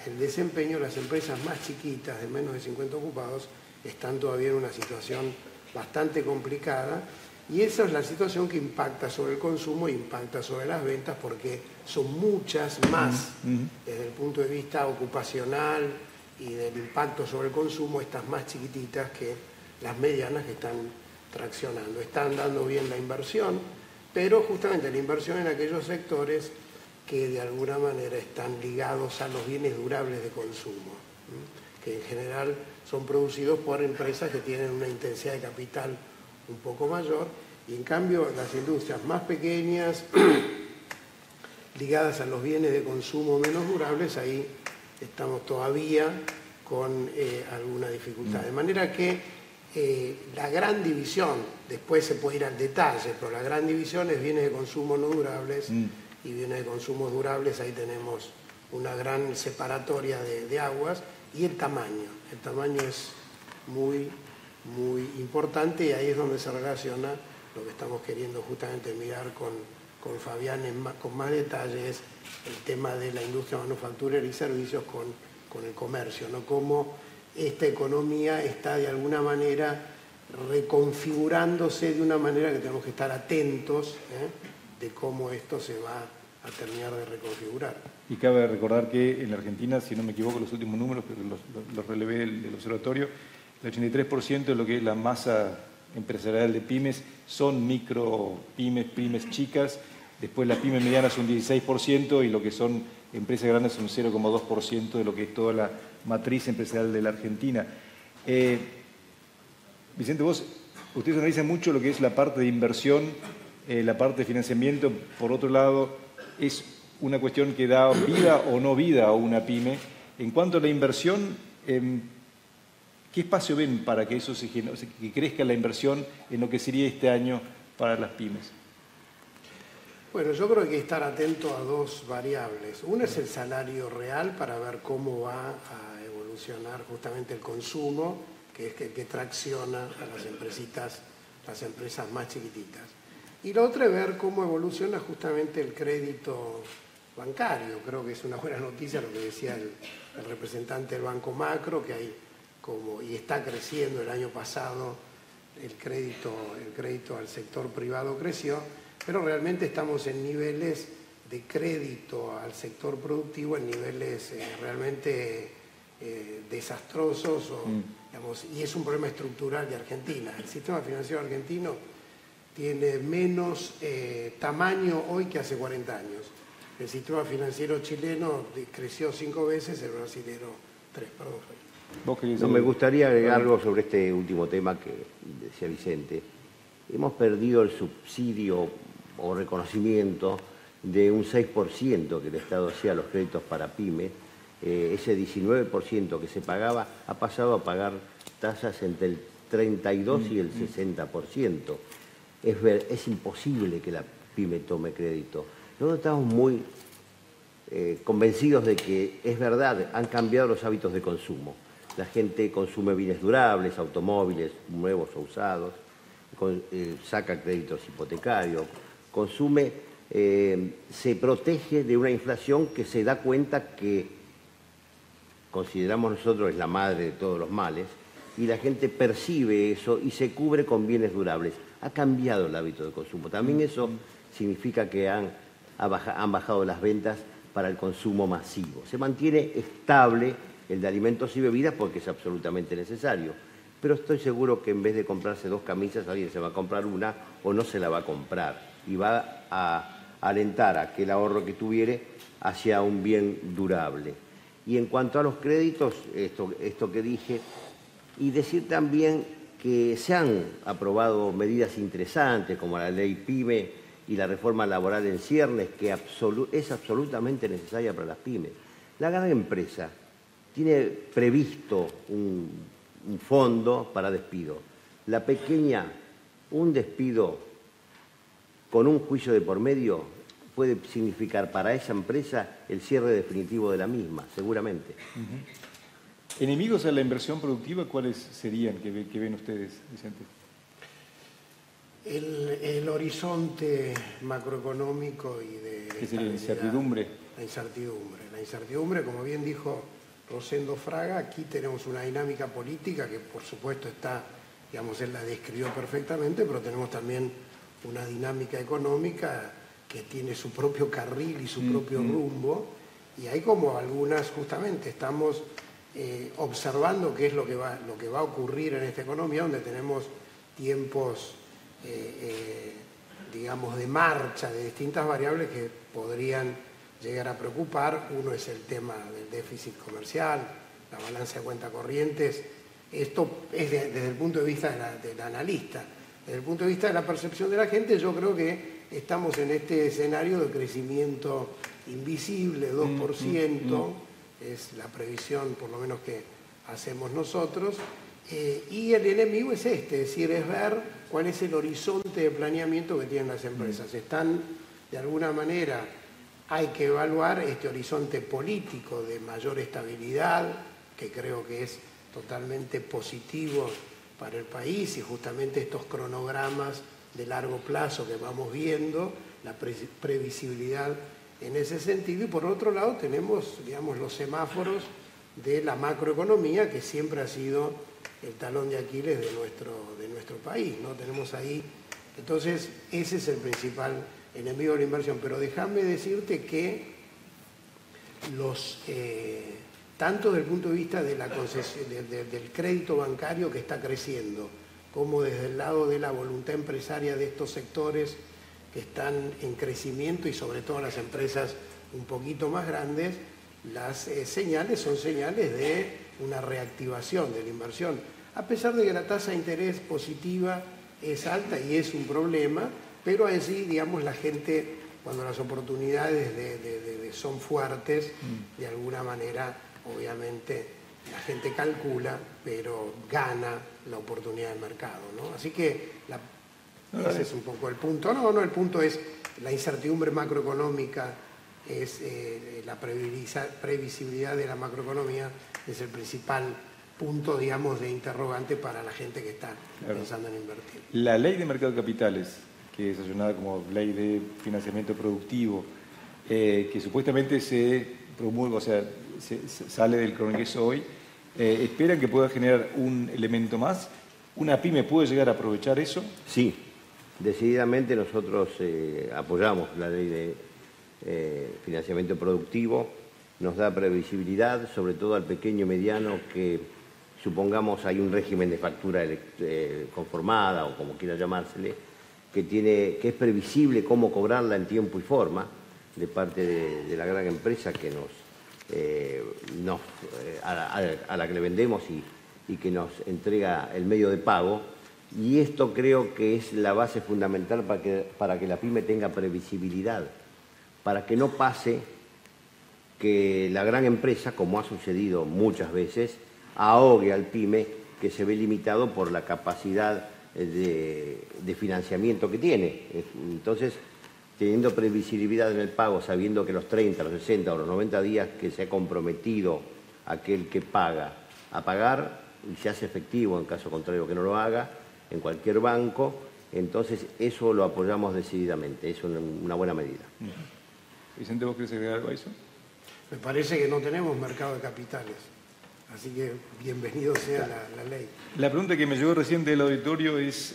el desempeño. Las empresas más chiquitas, de menos de 50 ocupados, están todavía en una situación bastante complicada, y esa es la situación que impacta sobre el consumo e impacta sobre las ventas, porque son muchas más desde el punto de vista ocupacional y del impacto sobre el consumo, estas más chiquititas que las medianas que están traccionando. Están dando bien la inversión, pero justamente la inversión en aquellos sectores que de alguna manera están ligados a los bienes durables de consumo, que en general son producidos por empresas que tienen una intensidad de capital un poco mayor, y en cambio las industrias más pequeñas, ligadas a los bienes de consumo menos durables, ahí estamos todavía con alguna dificultad. De manera que la gran división, después se puede ir al detalle, pero la gran división es bienes de consumo no durables y bienes de consumo durables. Ahí tenemos una gran separatoria de aguas, y el tamaño. El tamaño es muy, muy importante, y ahí es donde se relaciona lo que estamos queriendo justamente mirar con Fabián con más detalle, es el tema de la industria manufacturera y servicios con el comercio, ¿no? Cómo esta economía está de alguna manera reconfigurándose de una manera que tenemos que estar atentos de cómo esto se va a terminar de reconfigurar. Y cabe recordar que en la Argentina, si no me equivoco, los últimos números, pero los relevé del observatorio, el 83% de lo que es la masa empresarial de pymes son micro pymes chicas, después las pymes medianas son 16%, y lo que son empresas grandes son 0,2% de lo que es toda la matriz empresarial de la Argentina. Vicente, ustedes analizan mucho lo que es la parte de inversión, la parte de financiamiento. Por otro lado, es una cuestión que da vida o no vida a una pyme. En cuanto a la inversión, ¿qué espacio ven para que eso que crezca la inversión en lo que sería este año para las pymes? Bueno, yo creo que hay que estar atento a dos variables. Una es el salario real, para ver cómo va a evolucionar justamente el consumo, que es el que tracciona a las empresas más chiquititas. Y la otra es ver cómo evoluciona justamente el crédito bancario. Creo que es una buena noticia lo que decía el representante del Banco Macro, que hay y está creciendo. El año pasado el crédito al sector privado creció, pero realmente estamos en niveles de crédito al sector productivo, en niveles realmente desastrosos, digamos, y es un problema estructural de Argentina. El sistema financiero argentino tiene menos tamaño hoy que hace 40 años. El sistema financiero chileno creció 5 veces, el brasilero 3, perdón. No, me gustaría agregar algo sobre este último tema que decía Vicente. Hemos perdido el subsidio o reconocimiento de un 6% que el Estado hacía a los créditos para pymes. Ese 19% que se pagaba ha pasado a pagar tasas entre el 32 y el 60%. Es imposible que la pyme tome crédito. Nosotros estamos muy convencidos de que es verdad, han cambiado los hábitos de consumo. La gente consume bienes durables, automóviles nuevos o usados, saca créditos hipotecarios, consume, se protege de una inflación que se da cuenta que consideramos nosotros es la madre de todos los males, y la gente percibe eso y se cubre con bienes durables. Ha cambiado el hábito de consumo. También eso significa que han bajado las ventas para el consumo masivo. Se mantiene estable el de alimentos y bebidas porque es absolutamente necesario. Pero estoy seguro que en vez de comprarse 2 camisas, alguien se va a comprar una o no se la va a comprar. Y va a alentar a aquel ahorro que tuviere hacia un bien durable. Y en cuanto a los créditos, esto que dije, y decir también que se han aprobado medidas interesantes como la ley PYME y la reforma laboral en ciernes, que es absolutamente necesaria para las pymes. La gran empresa tiene previsto un fondo para despido. La pequeña, un despido con un juicio de por medio puede significar para esa empresa el cierre definitivo de la misma, seguramente. ¿Enemigos a la inversión productiva cuáles serían que ven ustedes, Vicente? El horizonte macroeconómico y de... ¿Qué sería? ¿Incertidumbre? La incertidumbre, como bien dijo Rosendo Fraga, aquí tenemos una dinámica política que por supuesto está, digamos, él la describió perfectamente, pero tenemos también una dinámica económica que tiene su propio carril y su propio rumbo, y hay como algunas, justamente, estamos observando qué es lo que va a ocurrir en esta economía, donde tenemos tiempos, digamos, de marcha de distintas variables que podrían llegar a preocupar. Uno es el tema del déficit comercial, la balanza de cuentas corrientes. Esto es desde el punto de vista del analista. Desde el punto de vista de la percepción de la gente, yo creo que estamos en este escenario de crecimiento invisible, 2%, es la previsión por lo menos que hacemos nosotros, y el enemigo es es decir, es ver cuál es el horizonte de planeamiento que tienen las empresas. Están, de alguna manera, hay que evaluar este horizonte político de mayor estabilidad, que creo que es totalmente positivo para el país, y justamente estos cronogramas de largo plazo que vamos viendo, la previsibilidad en ese sentido, y por otro lado tenemos, digamos, los semáforos de la macroeconomía, que siempre ha sido el talón de Aquiles de nuestro país, ¿no? Tenemos ahí, entonces ese es el principal enemigo de la inversión, pero déjame decirte que tanto desde el punto de vista de la concesión, del crédito bancario que está creciendo, como desde el lado de la voluntad empresaria de estos sectores que están en crecimiento, y sobre todo las empresas un poquito más grandes, las señales son señales de una reactivación de la inversión, a pesar de que la tasa de interés positiva es alta y es un problema, pero allí, digamos, la gente, cuando las oportunidades son fuertes, de alguna manera, obviamente, la gente calcula, pero gana la oportunidad del mercado, ¿no? Así que ese es un poco el punto. No, el punto es la incertidumbre macroeconómica, es la previsibilidad de la macroeconomía, es el principal punto, digamos, de interrogante para la gente que está pensando en invertir. La ley de mercado de capitales, que es sancionada como ley de financiamiento productivo, que supuestamente se promulga, o sea, sale del Congreso hoy, ¿esperan que pueda generar un elemento más? ¿Una pyme puede llegar a aprovechar eso? Sí, decididamente nosotros apoyamos la ley de financiamiento productivo, nos da previsibilidad, sobre todo al pequeño y mediano, que supongamos hay un régimen de factura conformada, o como quiera llamársele, que es previsible cómo cobrarla en tiempo y forma de parte de la gran empresa que a la que le vendemos y que nos entrega el medio de pago. Y esto creo que es la base fundamental para que la pyme tenga previsibilidad, para que no pase que la gran empresa, como ha sucedido muchas veces, ahogue al pyme, que se ve limitado por la capacidad de financiamiento que tiene. Entonces, teniendo previsibilidad en el pago, sabiendo que los 30, los 60 o los 90 días que se ha comprometido aquel que paga a pagar, y se hace efectivo, en caso contrario que no lo haga, en cualquier banco, entonces eso lo apoyamos decididamente, es una buena medida. Vicente, ¿vos querés agregar algo a eso? Me parece que no tenemos mercado de capitales, así que bienvenido sea la ley. La pregunta que me llegó recién del auditorio es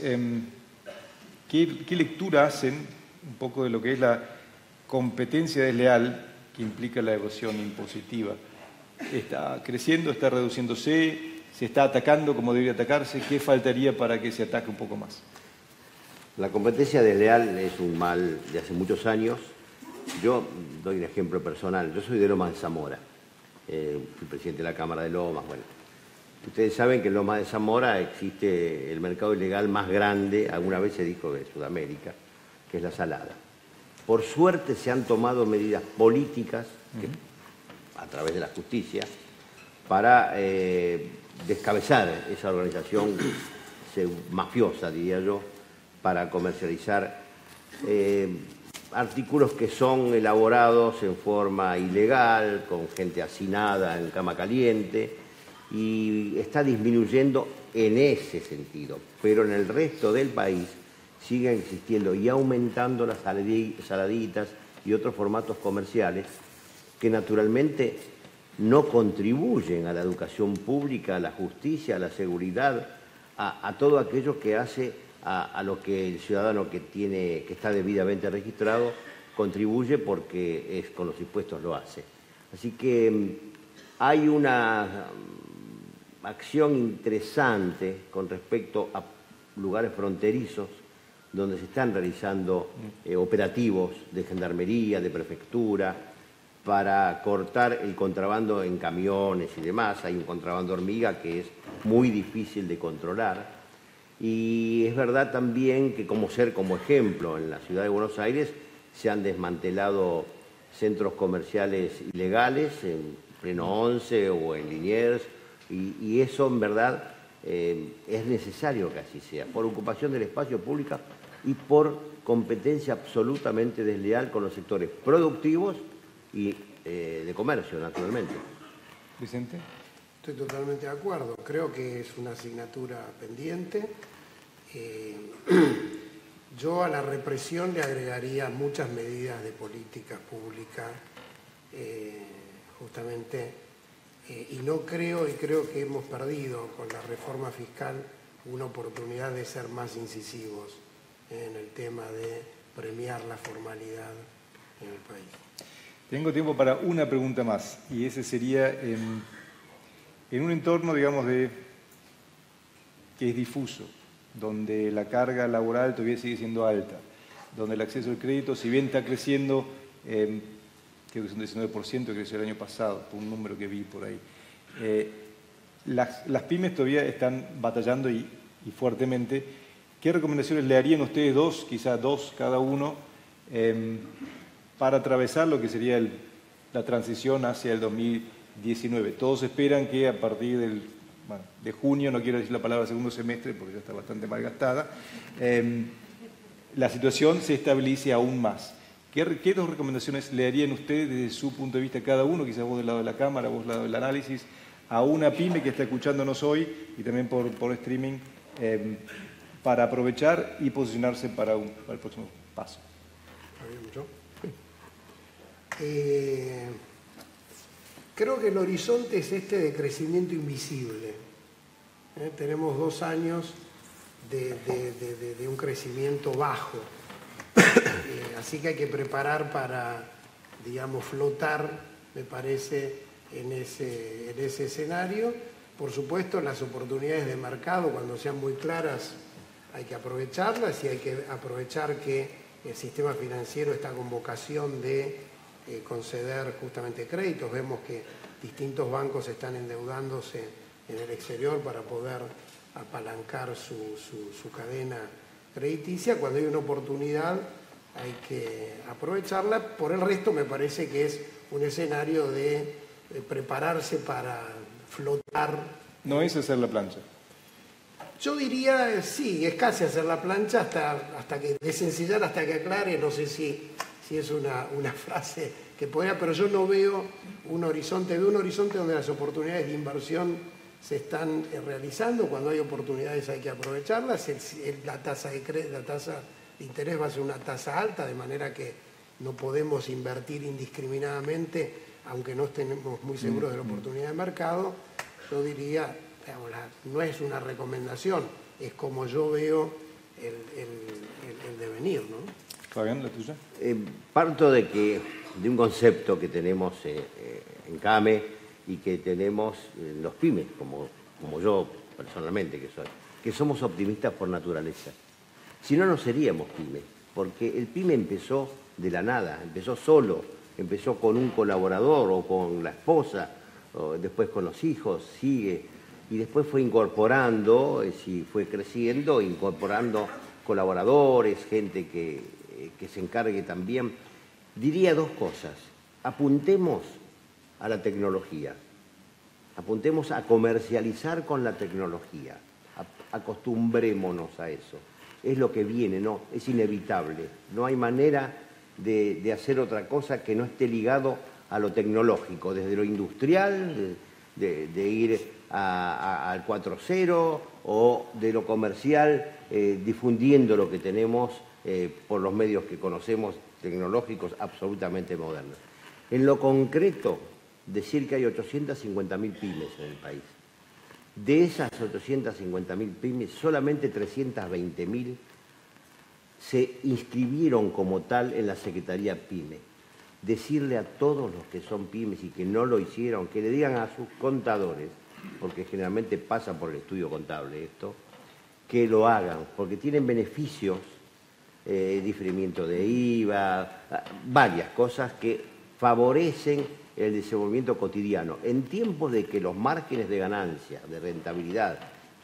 ¿qué lectura hacen un poco de lo que es la competencia desleal que implica la evasión impositiva? ¿Está creciendo, está reduciéndose, se está atacando como debería atacarse? ¿Qué faltaría para que se ataque un poco más? La competencia desleal es un mal de hace muchos años. Yo doy un ejemplo personal. Yo soy de Lomas de Zamora, fui presidente de la Cámara de Lomas. Bueno, ustedes saben que en Lomas de Zamora existe el mercado ilegal más grande, alguna vez se dijo, de Sudamérica, que es la salada. Por suerte se han tomado medidas políticas, a través de la justicia, para descabezar esa organización mafiosa, diría yo, para comercializar artículos que son elaborados en forma ilegal, con gente hacinada en cama caliente, y está disminuyendo en ese sentido. Pero en el resto del país siguen existiendo y aumentando las saladitas y otros formatos comerciales que naturalmente no contribuyen a la educación pública, a la justicia, a la seguridad, a todo aquello que hace a lo que el ciudadano que está debidamente registrado contribuye porque con los impuestos lo hace. Así que hay una acción interesante con respecto a lugares fronterizos donde se están realizando operativos de gendarmería, de prefectura, para cortar el contrabando en camiones y demás. Hay un contrabando hormiga que es muy difícil de controlar. Y es verdad también que como ejemplo, en la ciudad de Buenos Aires se han desmantelado centros comerciales ilegales en pleno 11 o en Liniers, y eso en verdad es necesario que así sea, por ocupación del espacio público y por competencia absolutamente desleal con los sectores productivos y de comercio, naturalmente. Vicente. Estoy totalmente de acuerdo. Creo que es una asignatura pendiente. Yo a la represión le agregaría muchas medidas de política pública, justamente, y creo que hemos perdido con la reforma fiscal una oportunidad de ser más incisivos en el tema de premiar la formalidad en el país. Tengo tiempo para una pregunta más, y ese sería en un entorno, digamos, que es difuso, donde la carga laboral todavía sigue siendo alta, donde el acceso al crédito, si bien está creciendo, creo que es un 19% que creció el año pasado, por un número que vi por ahí, las pymes todavía están batallando y fuertemente. ¿Qué recomendaciones le harían ustedes dos, quizás dos cada uno, para atravesar lo que sería la transición hacia el 2019? Todos esperan que a partir de junio, no quiero decir la palabra segundo semestre porque ya está bastante malgastada, la situación se estabilice aún más. ¿Qué dos recomendaciones le harían ustedes desde su punto de vista cada uno, quizás vos del lado de la cámara, vos del lado del análisis, a una pyme que está escuchándonos hoy y también por streaming, para aprovechar y posicionarse para el próximo paso? Creo que el horizonte es este de crecimiento invisible. Tenemos 2 años de un crecimiento bajo. Así que hay que preparar para, digamos, flotar, me parece, en ese escenario. Por supuesto, las oportunidades de mercado, cuando sean muy claras, hay que aprovecharlas, y hay que aprovechar que el sistema financiero está con vocación de conceder justamente créditos. Vemos que distintos bancos están endeudándose en el exterior para poder apalancar su cadena crediticia. Cuando hay una oportunidad hay que aprovecharla. Por el resto me parece que es un escenario de prepararse para flotar. No es hacer la plancha. Yo diría, sí, es casi hacer la plancha hasta que desencillar, hasta que aclare. No sé si es una frase que podría, pero yo no veo un horizonte donde las oportunidades de inversión se están realizando. Cuando hay oportunidades hay que aprovecharlas. La tasa de interés va a ser una tasa alta, de manera que no podemos invertir indiscriminadamente, aunque no estemos muy seguros de la oportunidad de mercado. Yo diría, no es una recomendación, es como yo veo el devenir, ¿no? Fabián, ¿la tuya? Parto de un concepto que tenemos en CAME y que tenemos los pymes, como yo personalmente que soy, que somos optimistas por naturaleza. Si no, no seríamos pymes, porque el pyme empezó de la nada, empezó solo, empezó con un colaborador o con la esposa, o después con los hijos, sigue, y después fue incorporando, fue creciendo, incorporando colaboradores, gente que se encargue también. Diría 2 cosas: apuntemos a la tecnología, apuntemos a comercializar con la tecnología, acostumbrémonos a eso. Es lo que viene, no, es inevitable. No hay manera de hacer otra cosa que no esté ligado a lo tecnológico, desde lo industrial, de ir al 4.0 o de lo comercial, difundiendo lo que tenemos por los medios que conocemos, tecnológicos, absolutamente modernos. En lo concreto, decir que hay 850.000 pymes en el país. De esas 850.000 pymes, solamente 320.000 se inscribieron como tal en la Secretaría PYME. Decirle a todos los que son pymes y que no lo hicieron, que le digan a sus contadores, porque generalmente pasa por el estudio contable esto, que lo hagan, porque tienen beneficios, diferimiento de IVA, varias cosas que favorecen el desenvolvimiento cotidiano. En tiempos de que los márgenes de ganancia, de rentabilidad,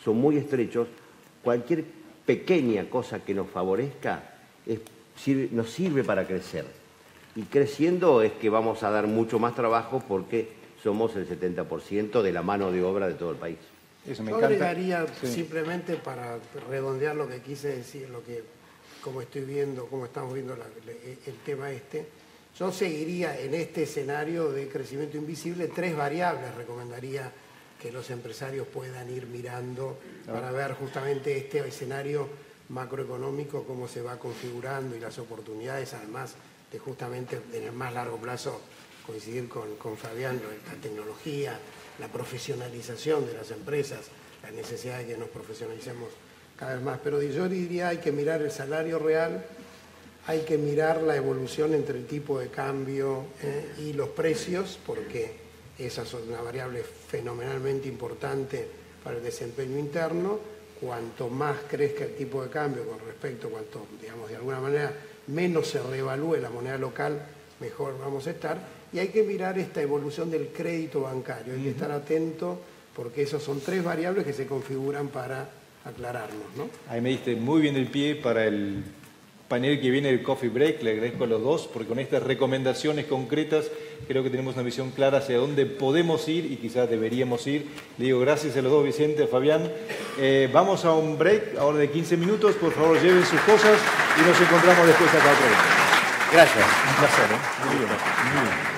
son muy estrechos, cualquier pequeña cosa que nos favorezca nos sirve para crecer. Y creciendo es que vamos a dar mucho más trabajo porque somos el 70% de la mano de obra de todo el país. Eso me Yo encanta. agregaría Sí. simplemente para redondear lo que quise decir, como estoy viendo, cómo estamos viendo el tema este. Yo seguiría en este escenario de crecimiento invisible 3 variables, recomendaría que los empresarios puedan ir mirando para ver justamente este escenario macroeconómico, cómo se va configurando y las oportunidades, además de justamente en el más largo plazo coincidir con Fabián, la tecnología, la profesionalización de las empresas, la necesidad de que nos profesionalicemos cada vez más. Pero yo diría hay que mirar el salario real, hay que mirar la evolución entre el tipo de cambio y los precios, porque esas son una variable fenomenalmente importante para el desempeño interno. Cuanto más crezca el tipo de cambio con respecto, cuanto, digamos, de alguna manera menos se reevalúe la moneda local, mejor vamos a estar. Y hay que mirar esta evolución del crédito bancario, hay que estar atento porque esas son 3 variables que se configuran para aclararnos, ¿no? Ahí me diste muy bien el pie para el panel que viene del Coffee Break. Le agradezco a los dos porque con estas recomendaciones concretas creo que tenemos una visión clara hacia dónde podemos ir y quizás deberíamos ir. Le digo gracias a los dos, Vicente, a Fabián. Vamos a un break ahora de 15 minutos. Por favor, lleven sus cosas y nos encontramos después acá otra vez. Gracias. Un placer, ¿eh? Muy bien. Muy bien.